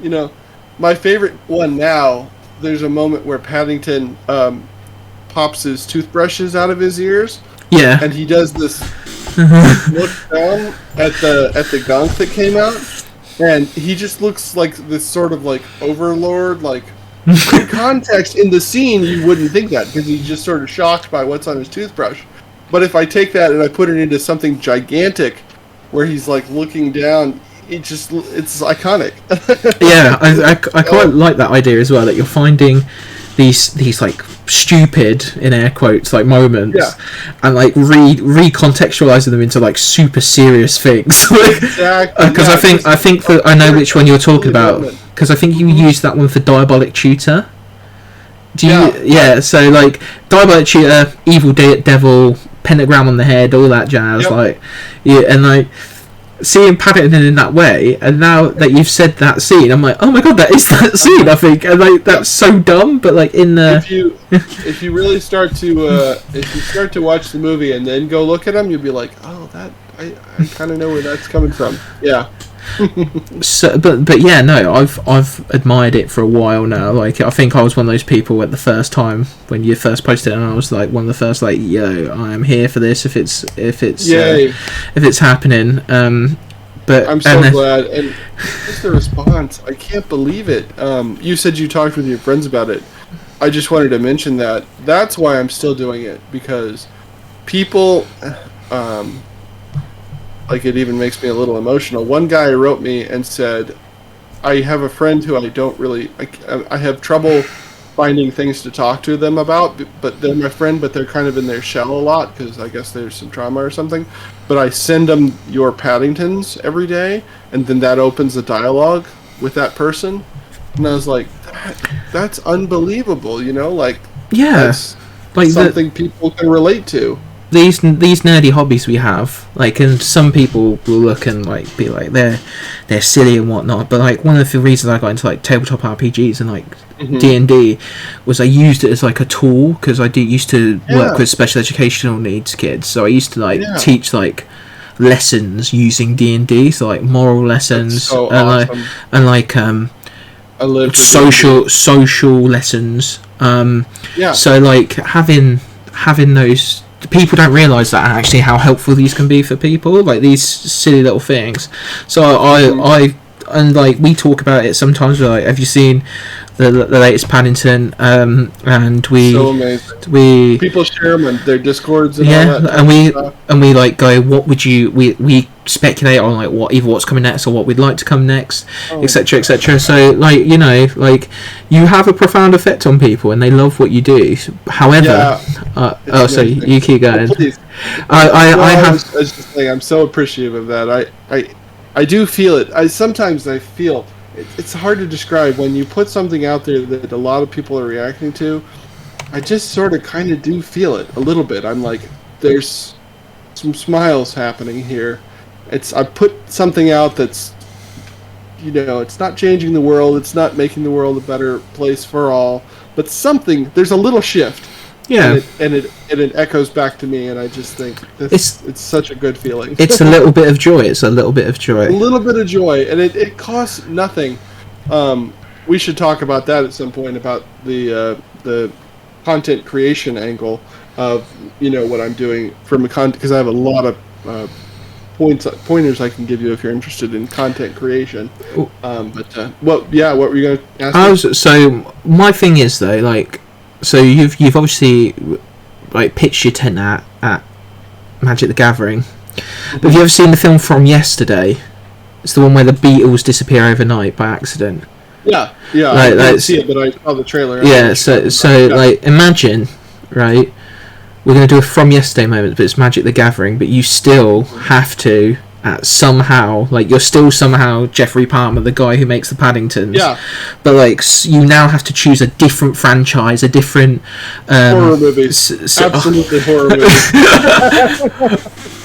My favorite one now there's a moment where Paddington pops his toothbrushes out of his ears. Yeah. And he does this look down at the gunk that came out, and he just looks like this sort of like overlord. Like in context in the scene, you wouldn't think that because he's just sort of shocked by what's on his toothbrush. But if I take that and I put it into something gigantic, where he's like looking down, it's iconic. Yeah, I quite like that idea as well. That you're finding these like stupid in air quotes like moments, and like recontextualizing them into like super serious things. Exactly. Because I think that I know which one you're talking about. Because I think you used that one for Diabolic Tutor. Do you? Yeah. So like Diabolic Tutor, Evil Devil, Pentagram on the head, all that jazz. Yep. Like, yeah, and like seeing Paddington in that way, and now that you've said that scene, I'm like, oh my god, that is that scene. I think, and like that's so dumb, but like in the if you really start to watch the movie and then go look at them, you'll be like, oh, that I kind of know where that's coming from. Yeah. So, but yeah, no, I've admired it for a while now. Like, I think I was one of those people at the first time when you first posted it, and I was like one of the first, like, yo, I am here for this if it's happening. But I'm so glad, and just the response, I can't believe it. You said you talked with your friends about it. I just wanted to mention that. That's why I'm still doing it, because people. Like, it even makes me a little emotional. One guy wrote me and said, I have a friend who I don't really... I have trouble finding things to talk to them about, but they're my friend, but they're kind of in their shell a lot, because I guess there's some trauma or something. But I send them your Paddingtons every day, and then that opens a dialogue with that person. And I was like, that's unbelievable, you know? Like, yeah, that's like something people can relate to. These nerdy hobbies we have, like, and some people will look and like be like they're silly and whatnot, but like one of the reasons I got into like tabletop RPGs and like D&D was I used it as like a tool, because I used to work with special educational needs kids, so I used to like teach like lessons using D&D, so like moral lessons, so and awesome. Social lessons. So like having those. People don't realise that actually how helpful these can be for people, like these silly little things. So I and like we talk about it sometimes. We're like, have you seen the latest Paddington? And so amazing. People share them on their Discords and all that. And we like go, what would you? We speculate on like what's coming next or what we'd like to come next, etc., etc. So like, you know, like you have a profound effect on people and they love what you do. However, so you keep going. I was just saying, I'm so appreciative of that. I do feel it. Sometimes I feel it's hard to describe when you put something out there that a lot of people are reacting to. I just sort of kind of do feel it a little bit. I'm like, there's some smiles happening here. I put something out that's, you know, it's not changing the world, it's not making the world a better place for all, but there's a little shift. Yeah. And it echoes back to me, and I just think it's such a good feeling. It's a little bit of joy. It's a little bit of joy. A little bit of joy, and it costs nothing. We should talk about that at some point, about the content creation angle of, you know, what I'm doing from because I have a lot of pointers I can give you if you're interested in content creation. What were you going to ask? So my thing is though, like, so you've obviously like pitched your tent at Magic the Gathering. But have you ever seen the film From Yesterday? It's the one where the Beatles disappear overnight by accident. Yeah. Like, I didn't see it, but I saw the trailer. Yeah. So like, imagine, right? We're going to do a From Yesterday moment, but it's Magic the Gathering, but you still have to somehow, like, you're still somehow Jeffrey Palmer, the guy who makes the Paddingtons. Yeah. But like, you now have to choose a different franchise, a different horror movies. Absolutely horror movies.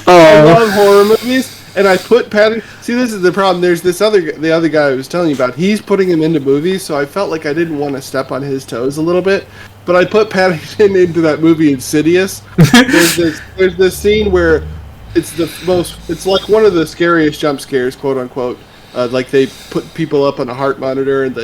I love horror movies, and I put Paddington. See, this is the problem. There's the other guy I was telling you about. He's putting him into movies, so I felt like I didn't want to step on his toes a little bit. But I put Paddington into that movie Insidious. There's this scene where it's like one of the scariest jump scares, quote unquote. Like they put people up on a heart monitor and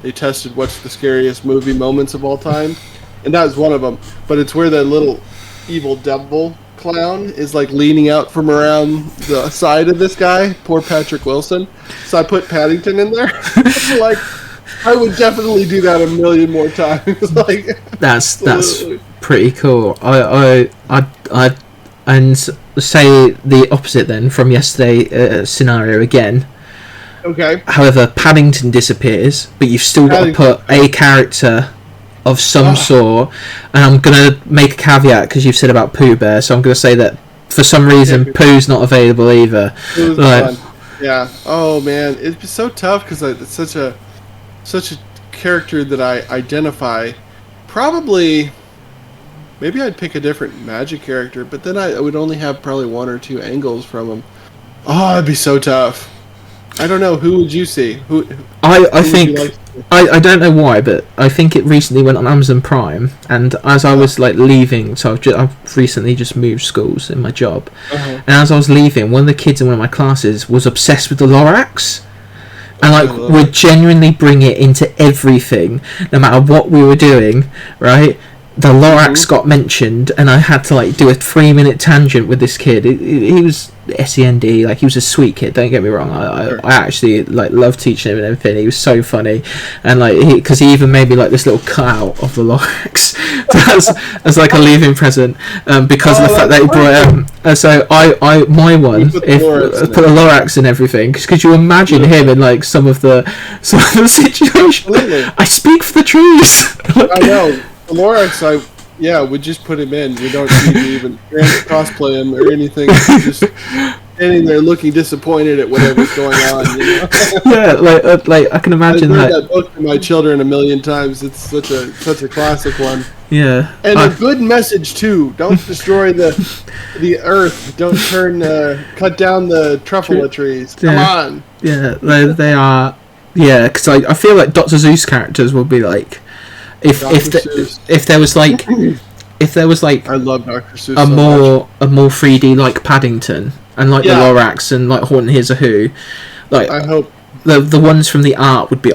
they tested what's the scariest movie moments of all time, and that was one of them. But it's where that little evil devil clown is like leaning out from around the side of this guy, poor Patrick Wilson. So I put Paddington in there. Like, I would definitely do that a million more times. Like, that's pretty cool. I and say the opposite then from yesterday scenario again. Okay. However, Paddington disappears, but you've still got to put a character of some sort, and I'm gonna make a caveat because you've said about Pooh Bear, so I'm gonna say that for some reason Pooh's not available either. Like, yeah. Oh man, it's so tough because it's such a character that I identify. Probably, maybe I'd pick a different magic character, but then I would only have probably one or two angles from him. Oh, it'd be so tough. I don't know. Who would you see? I think I don't know why, but I think it recently went on Amazon Prime, and as I was like leaving, so I've recently just moved schools in my job, and as I was leaving, one of the kids in one of my classes was obsessed with the Lorax, and like would genuinely bring it into everything, no matter what we were doing, right? The Lorax got mentioned, and I had to like do a 3-minute tangent with this kid. He was SEND, like he was a sweet kid. Don't get me wrong. I actually like loved teaching him and everything. He was so funny, and like because he even made me like this little cutout of the Lorax as like a leaving present, because of the fact that he brought it. So I my one put the Lorax in everything. Because could you imagine him in like some of the situations? I speak for the trees. I know. Lorax, would just put him in. We don't need to even cosplay him or anything. Just standing there looking disappointed at whatever's going on. You know? Yeah, like I can imagine I've read that book to my children a million times. It's such a classic one. Yeah, and a good message too. Don't destroy the earth. Don't cut down the truffle trees. Come on. Yeah, they are. Yeah, because I feel like Dr. Seuss characters will be like. If there was like I love Dr. Seuss a more 3D like Paddington and like the Lorax and like Horton Hears a Who, like I hope the ones from the art would be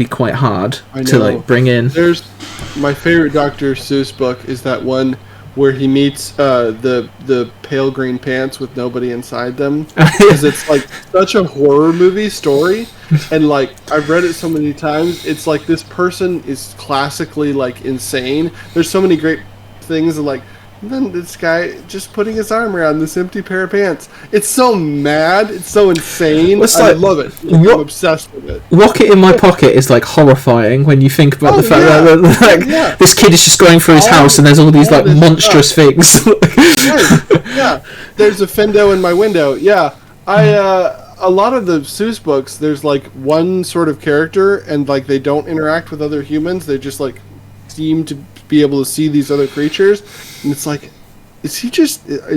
quite hard to like bring in. There's my favorite Dr. Seuss book is that one where he meets the pale green pants with nobody inside them, because it's like such a horror movie story, and like I've read it so many times. It's like this person is classically like insane. There's so many great things, and like then this guy just putting his arm around this empty pair of pants. It's so mad. It's so insane. I love it. I'm obsessed with it. Rocket in My Pocket is like horrifying when you think about the fact that this kid is just going through his house and there's all these like monstrous things. Yeah. There's a Fendo in my window. Yeah. A lot of the Seuss books, there's like one sort of character and like they don't interact with other humans. They just like seem to be able to see these other creatures, and it's like, is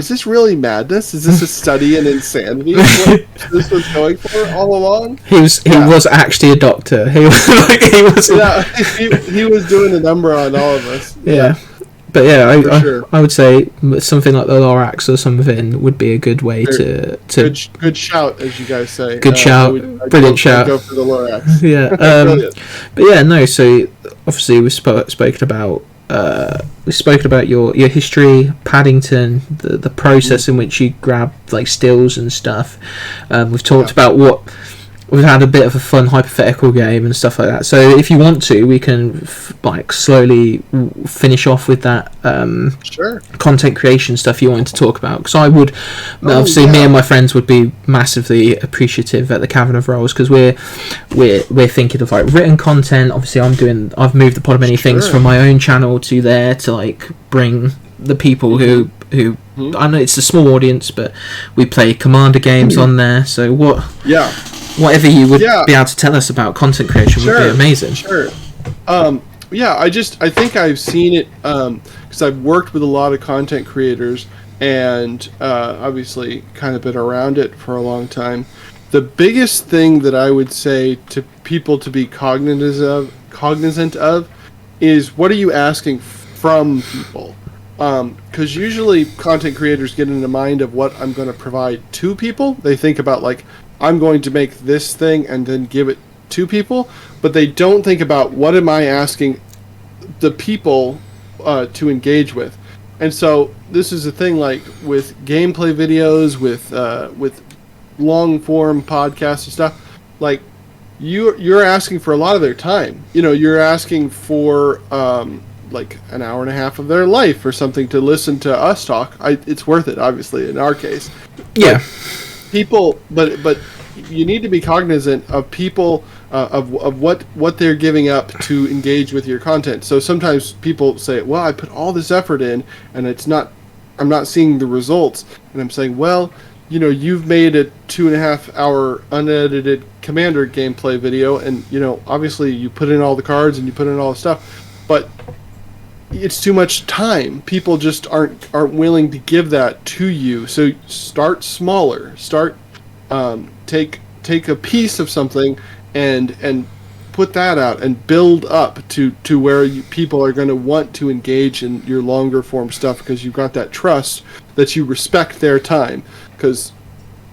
this really madness? Is this a study in insanity? What this was going for all along? He was actually a doctor. He was doing a number on all of us. Yeah. But yeah, I would say something like the Lorax or something would be a good way to good shout, as you guys say. Good shout, brilliant shout. I'd go for the Lorax. Yeah, but yeah, no. So obviously we've spoken about your history, Paddington, the process in which you grab like stills and stuff. We've talked about what. We've had a bit of a fun hypothetical game and stuff like that. So if you want to, we can slowly finish off with that content creation stuff you wanted to talk about. Because I would, obviously, me and my friends would be massively appreciative at the Cavern of Rolls, because we're thinking of like written content. Obviously, I've moved the Pod of Many Things from my own channel to there to like bring the people who I know it's a small audience, but we play Commander games on there. So whatever you would be able to tell us about content creation would be amazing. Sure. I think I've seen it because I've worked with a lot of content creators and obviously kind of been around it for a long time. The biggest thing that I would say to people to be cognizant of is, what are you asking from people? Because usually content creators get in the mind of what I'm going to provide to people. They think about like, I'm going to make this thing and then give it to people, but they don't think about what am I asking the people to engage with. And so this is a thing like with gameplay videos, with long form podcasts and stuff, like you're asking for a lot of their time. You're asking for like an hour and a half of their life or something to listen to us talk. It's worth it, obviously, in our case. Yeah. But you need to be cognizant of people, of what they're giving up to engage with your content. So sometimes people say, well, I put all this effort in and I'm not seeing the results. And I'm saying, well, you've made a 2.5 hour unedited Commander gameplay video, and obviously you put in all the cards and you put in all the stuff, but it's too much time. People just aren't willing to give that to you. So start smaller. Take a piece of something and put that out and build up to where people are going to want to engage in your longer form stuff, because you've got that trust that you respect their time. Because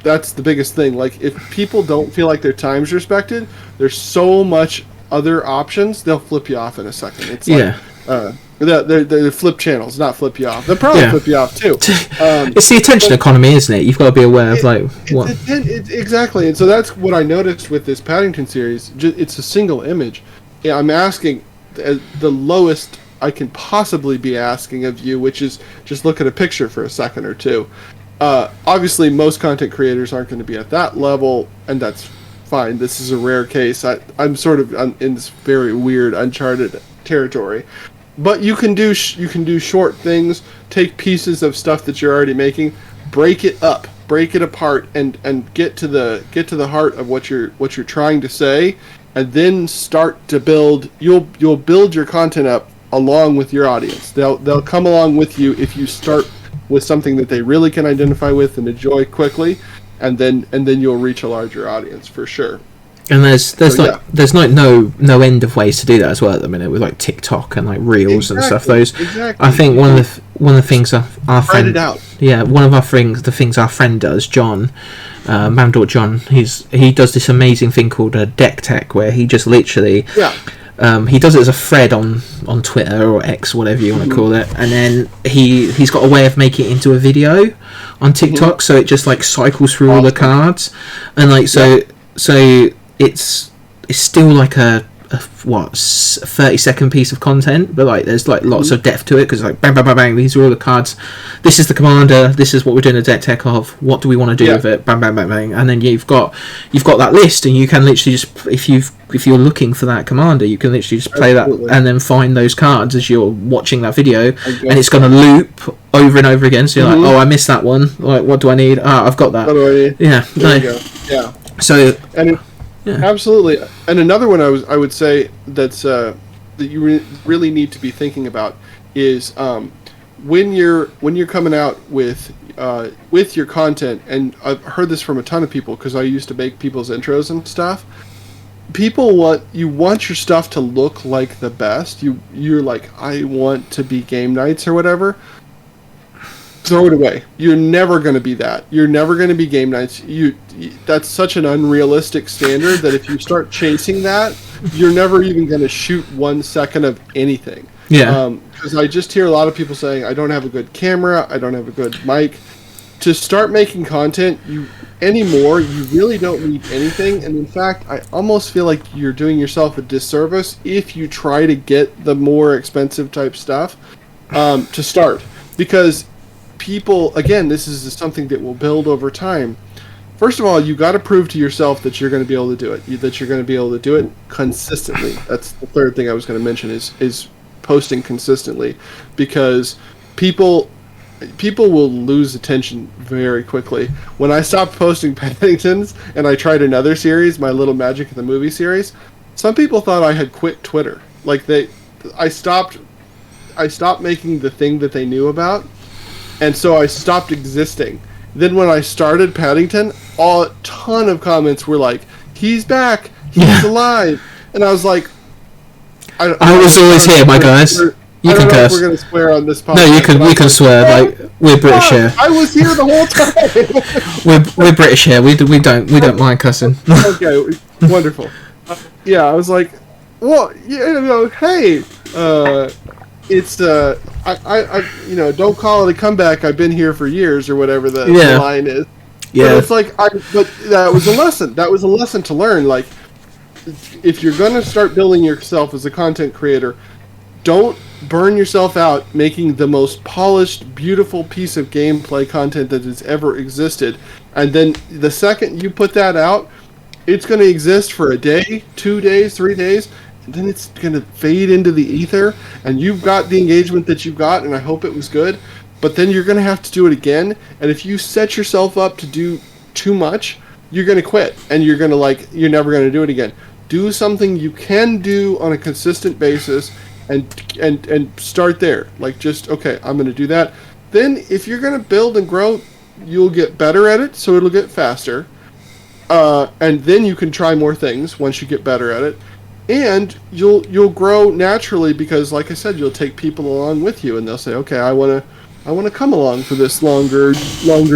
that's the biggest thing. Like, if people don't feel like their time's respected, there's so much other options, they'll flip you off in a second. It's like they're flip channels, not flip you off. They'll probably flip you off too. It's the attention economy, isn't it? You've got to be aware of what. Exactly, and so that's what I noticed with this Paddington series. It's a single image. Yeah, I'm asking the lowest I can possibly be asking of you, which is just look at a picture for a second or two. Obviously, most content creators aren't going to be at that level, and that's fine. This is a rare case. I'm sort of in this very weird, uncharted territory. But you can do short things. Take pieces of stuff that you're already making, break it up, break it apart, and get to the heart of what you're trying to say, and then start to build. You'll build your content up along with your audience. They'll come along with you if you start with something that they really can identify with and enjoy quickly, and then you'll reach a larger audience for sure. And there's no end of ways to do that as well at the minute, with like TikTok and like Reels and stuff. I think one of the things our friend, one of our things, the things our friend does, John, Mandor John, he does this amazing thing called a deck tech, where he just literally he does it as a thread on Twitter or X, whatever you want to call it, and then he's got a way of making it into a video on TikTok, so it just like cycles through all the cards, and like so it's still like a 30-second piece of content, but like there's like lots of depth to it, because like bang bang bang bang, these are all the cards, this is the commander, this is what we're doing a deck tech of, what do we want to do with it, bang bang bang bang, and then you've got that list, and you can literally just, if you're looking for that commander, you can literally just play that and then find those cards as you're watching that video, and it's going to loop over and over again, so you're like, oh, I missed that one, like, what do I need? I've got that. What do I need? There you go. So absolutely. And another one I would say that's that you really need to be thinking about is when you're coming out with your content, and I've heard this from a ton of people because I used to make people's intros and stuff. People want your stuff to look like the best. You're like, I want to be Game Nights or whatever. Throw it away. You're never going to be that. You're never going to be Game Nights. That's such an unrealistic standard that if you start chasing that, you're never even going to shoot 1 second of anything. Yeah. Because I just hear a lot of people saying, I don't have a good camera, I don't have a good mic. To start making content anymore, you really don't need anything. And in fact, I almost feel like you're doing yourself a disservice if you try to get the more expensive type stuff to start. Because people, again, this is something that will build over time. First of all, you got to prove to yourself that you're going to be able to do it. That you're going to be able to do it consistently. That's the third thing I was going to mention is posting consistently, because people will lose attention very quickly. When I stopped posting Paddingtons and I tried another series, my Little Magic of the Movie series, some people thought I had quit Twitter. Like I stopped making the thing that they knew about. And so I stopped existing. Then when I started Paddington, a ton of comments were like, he's back, he's alive. And I was like, I was always here, my guys. You can curse. We're going to swear on this podcast. No, we can swear. Like, we're British here. I was here the whole time. we're British here. We don't mind cussing. Okay, wonderful. Yeah, I was like, well, hey, it's don't call it a comeback. I've been here for years, or whatever the line is. Yeah. But it's like, but that was a lesson. That was a lesson to learn. Like, if you're gonna start building yourself as a content creator, don't burn yourself out making the most polished, beautiful piece of gameplay content that has ever existed, and then the second you put that out, it's going to exist for a day, 2 days, 3 days, and then it's going to fade into the ether, and you've got the engagement that you've got, and I hope it was good, but then you're going to have to do it again, and if you set yourself up to do too much, you're going to quit, and you're never going to do it again. Do something you can do on a consistent basis, and start there. Like, just, okay, I'm going to do that. Then, if you're going to build and grow, you'll get better at it, so it'll get faster. And then you can try more things once you get better at it. And you'll grow naturally because, like I said, you'll take people along with you, and they'll say, okay, I want to come along for this longer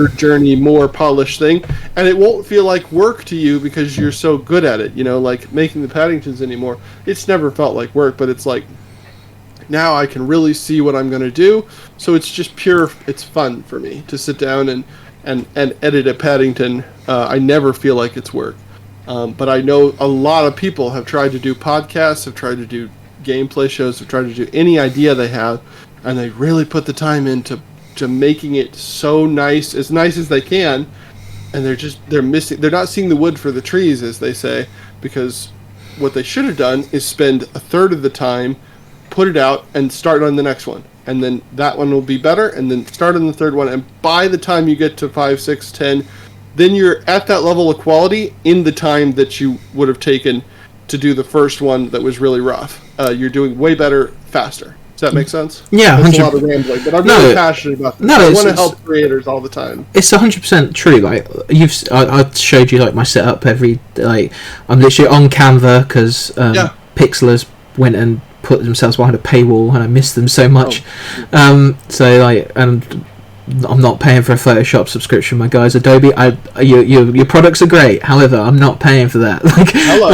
journey, more polished thing. And it won't feel like work to you because you're so good at it. Like making the Paddingtons anymore. It's never felt like work, but it's like, now I can really see what I'm going to do, so it's just it's fun for me to sit down and edit a Paddington. I never feel like it's work. But I know a lot of people have tried to do podcasts, have tried to do gameplay shows, have tried to do any idea they have, and they really put the time into making it so nice as they can, and they're not seeing the wood for the trees, as they say, because what they should have done is spend a third of the time, put it out, and start on the next one. And then that one will be better, and then start on the third one. And by the time you get to 5, 6, 10, then you're at that level of quality in the time that you would have taken to do the first one that was really rough. You're doing way better, faster. Does that make sense? Yeah, that's 100%. A lot of rambling, but I'm really passionate about this. I want to help creators all the time. It's 100% true. Like, I showed you like my setup I'm literally on Canva because Pixlers went and put themselves behind a paywall, and I miss them so much. And I'm not paying for a Photoshop subscription, my guys. Adobe, your products are great. However, I'm not paying for that. Like, hello,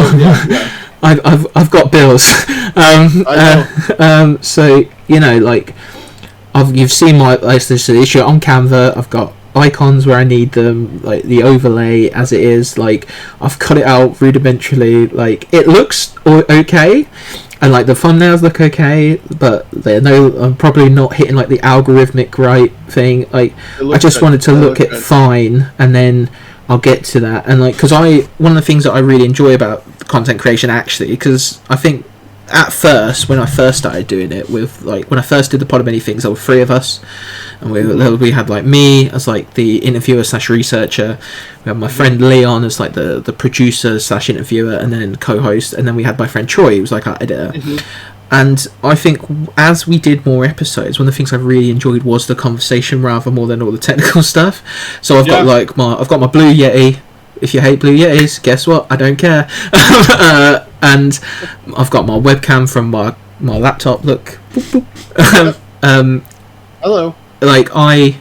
yeah. I've got bills. So you've seen my this issue on Canva. I've got icons where I need them, like the overlay as it is. Like, I've cut it out rudimentarily. Like, it looks okay. And like the thumbnails look okay, but I'm probably not hitting like the algorithmic right thing. Like, I just wanted to look it fine, and then I'll get to that. And like, because one of the things that I really enjoy about content creation, actually, because I think at first, when I first started doing it, when I first did the Pod of Many Things, there were 3 of us, and we had like me as like the interviewer / researcher, we had my friend Leon as like the producer / interviewer, and then co-host, and then we had my friend Troy, who was like our editor. And I think as we did more episodes, one of the things I really enjoyed was the conversation rather more than all the technical stuff. So I've got my Blue Yeti. If you hate Blue Yetis, guess what? I don't care. And I've got my webcam from my laptop. Look. Hello. Like, I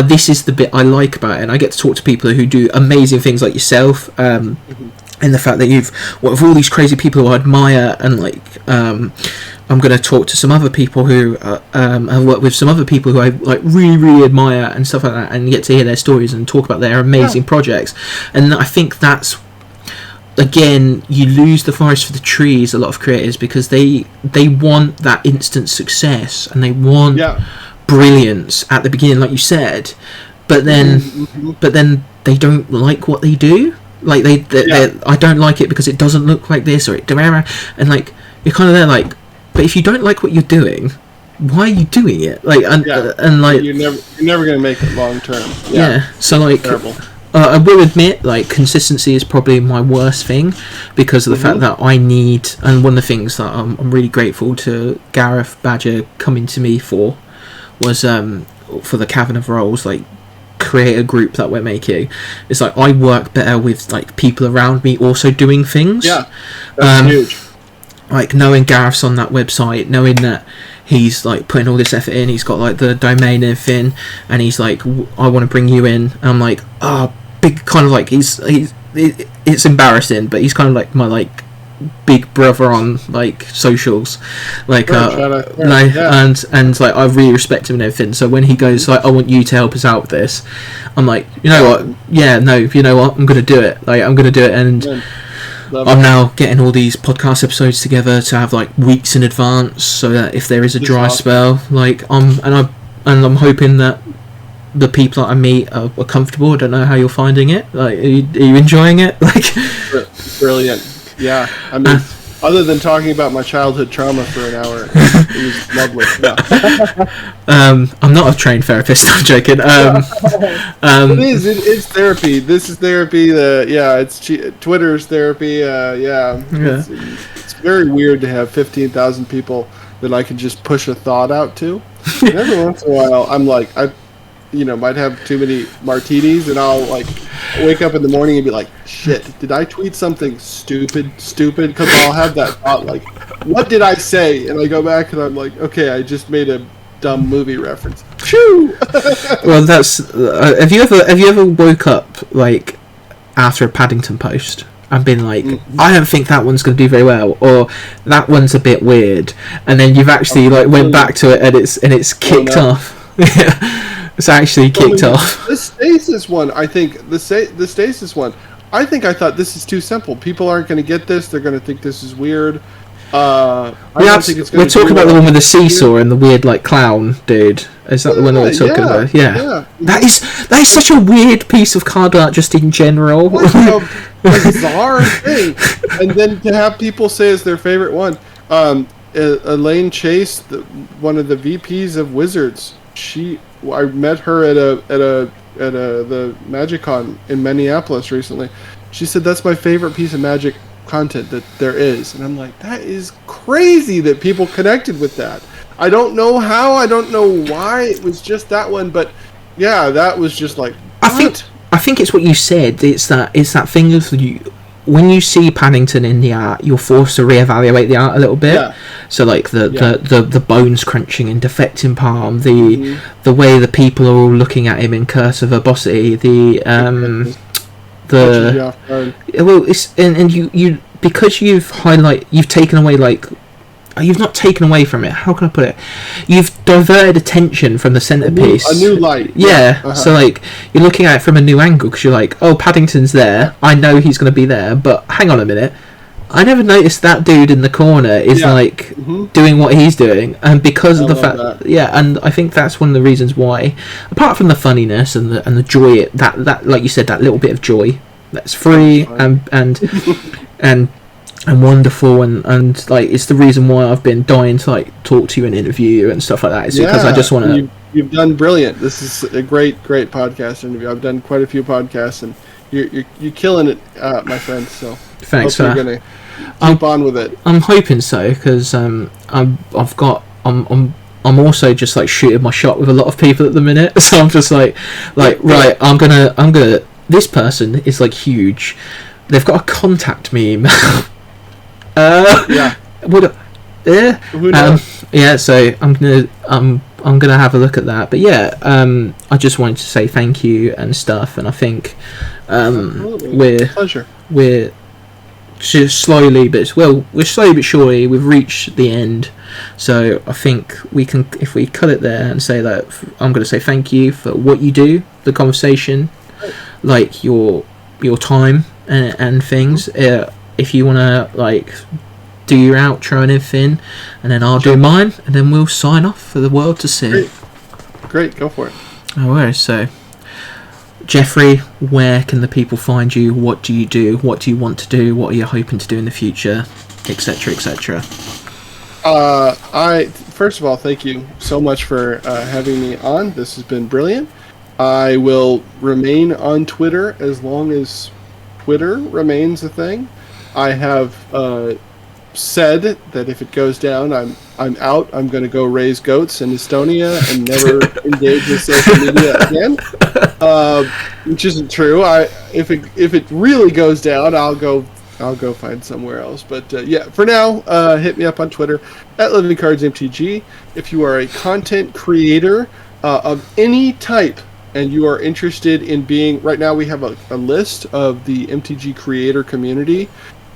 this is the bit I like about it, and I get to talk to people who do amazing things like yourself. And the fact that you've with all these crazy people who I admire, and like I'm going to talk to some other people who have worked with some other people who I like really, really admire and stuff like that, and get to hear their stories and talk about their amazing projects. And I think that's, again, you lose the forest for the trees, a lot of creators, because they want that instant success, and they want brilliance at the beginning, like you said, but then they don't like what they do. Like I don't like it because it doesn't look like this, or and like you're kind of there like, but if you don't like what you're doing, why are you doing it? Like, and like you're never gonna make it long term. So like, I will admit, like, consistency is probably my worst thing, because of the fact that I need, and one of the things that I'm really grateful to Gareth Badger coming to me for was for the Cavern of Rolls, like, creator group that we're making. It's like I work better with like people around me also doing things. That's huge. Like, knowing Gareth's on that website, knowing that he's like putting all this effort in, he's got like the domain and everything, and he's like, I want to bring you in, and I'm like, big kind of like he's it's embarrassing, but he's kind of like my like big brother on like socials, like and like I really respect him and everything. So when he goes like, I want you to help us out with this, I'm like, you know what, yeah, no, you know what, I'm gonna do it, and I'm now getting all these podcast episodes together to have like weeks in advance, so that if there is a dry spell, like I'm hoping that the people that I meet are comfortable. I don't know how you're finding it. Like, are you enjoying it? Like, brilliant. Yeah, I mean, other than talking about my childhood trauma for an hour, it was lovely. Yeah. I'm not a trained therapist. I'm joking. It's therapy. This is therapy. Twitter's therapy. It's very weird to have 15,000 people that I can just push a thought out to. And every once in a while, I'm like, might have too many martinis, and I'll like wake up in the morning and be like, shit, did I tweet something stupid? Because I'll have that thought like, what did I say? And I go back and I'm like, okay, I just made a dumb movie reference. Shoo! Well, that's have you ever woke up like after a Paddington post and been like, I don't think that one's going to do very well, or that one's a bit weird, and then you've actually like went back to it and it's kicked off. It's actually kicked off. The stasis one, I think, the stasis one, I thought this is too simple. People aren't going to get this. They're going to think this is weird. We're talking about the one with the seesaw and the weird like clown dude. Is that the one that we're talking about? Yeah. That is such a weird piece of card art just in general. What a bizarre thing. And then to have people say it's their favorite one. Elaine Chase, one of the VPs of Wizards, I met her at the MagicCon in Minneapolis recently. She said that's my favorite piece of Magic content that there is, and I'm like, that is crazy that people connected with that. I don't know how, I don't know why it was just that one, but yeah, that was just like, what? I think it's what you said. It's that thing of when you see Paddington in the art, you're forced to reevaluate the art a little bit. Yeah. So like the bones crunching and defecting palm, the way the people are all looking at him in curse of verbosity, you because you've taken away like. You've not taken away from it. How can I put it? You've diverted attention from the centerpiece. A new light. Yeah. Uh-huh. So like you're looking at it from a new angle because you're like, oh, Paddington's there. I know he's going to be there, but hang on a minute. I never noticed that dude in the corner is doing what he's doing, and because of the fact, and I think that's one of the reasons why, apart from the funniness and the joy, that like you said, that little bit of joy that's free and wonderful and like it's the reason why I've been dying to like talk to you and interview you and stuff like that. It's because I just want to. You've done brilliant. This is a great podcast interview. I've done quite a few podcasts and you're killing it, my friend. So thanks for that. You're gonna keep on with it. I'm hoping so because I'm also just like shooting my shot with a lot of people at the minute. So I'm just like right. I'm gonna. This person is like huge. They've got a contact me email. Who knows? So I'm gonna have a look at that. But I just wanted to say thank you and stuff, and I think we're slowly but surely we've reached the end. So I think we can, if we cut it there and say that I'm gonna say thank you for what you do, the conversation, like your time and things. If you want to like do your outro and everything, and then I'll do mine, and then we'll sign off for the world to see. Great, go for it. Alright, so Jeffrey, where can the people find you? What do you do? What do you want to do? What are you hoping to do in the future, etc., etc.? First of all, thank you so much for having me on. This has been brilliant. I will remain on Twitter as long as Twitter remains a thing. I have said that if it goes down, I'm out. I'm going to go raise goats in Estonia and never engage with social media again, which isn't true. If it really goes down, I'll go find somewhere else. But for now, hit me up on Twitter at LivingCardsMTG. If you are a content creator of any type, and you are interested in being, right now we have a list of the MTG creator community.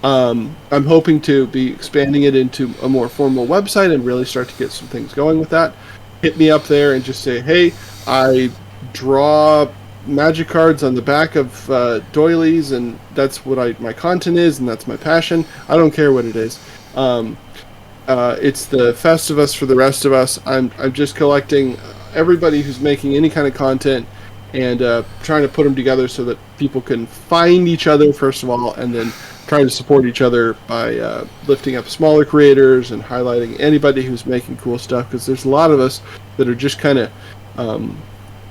I'm hoping to be expanding it into a more formal website and really start to get some things going with that. Hit me up there and just say, hey, I draw magic cards on the back of doilies, and that's what my content is, and that's my passion. I don't care what it is. It's the Festivus for the rest of us. I'm just collecting everybody who's making any kind of content and trying to put them together so that people can find each other, first of all, and then trying to support each other by lifting up smaller creators and highlighting anybody who's making cool stuff, because there's a lot of us that are just kind of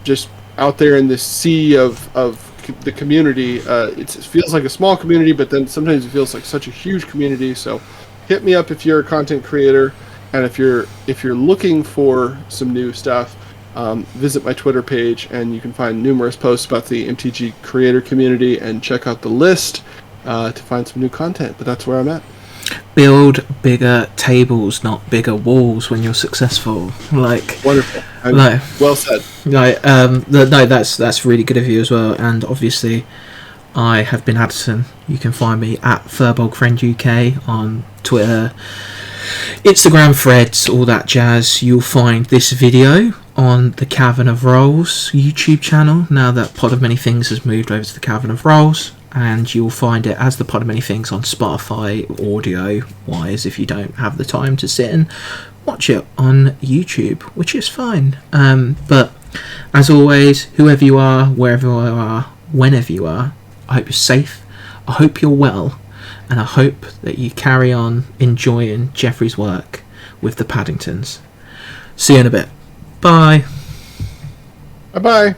just out there in this sea of the community. It feels like a small community, but then sometimes it feels like such a huge community. So hit me up if you're a content creator, and if you're looking for some new stuff, visit my Twitter page, and you can find numerous posts about the MTG creator community, and check out the list to find some new content. But that's where I'm at. Build bigger tables, not bigger walls when you're successful. Like, wonderful. Well said. Like, no, that's really good of you as well. And obviously, I have been Addison. You can find me at FurbolgFriendUK on Twitter, Instagram, Threads, all that jazz. You'll find this video on the Cavern of Rolls YouTube channel now that Pod of Many Things has moved over to the Cavern of Rolls, and you'll find it as the Pod of Many Things on Spotify audio wise if you don't have the time to sit and watch it on YouTube, which is fine. But as always, whoever you are, wherever you are, whenever you are, I hope you're safe, I hope you're well, and I hope that you carry on enjoying Jeffrey's work with the Paddingtons. See you in a bit. Bye. Bye-bye.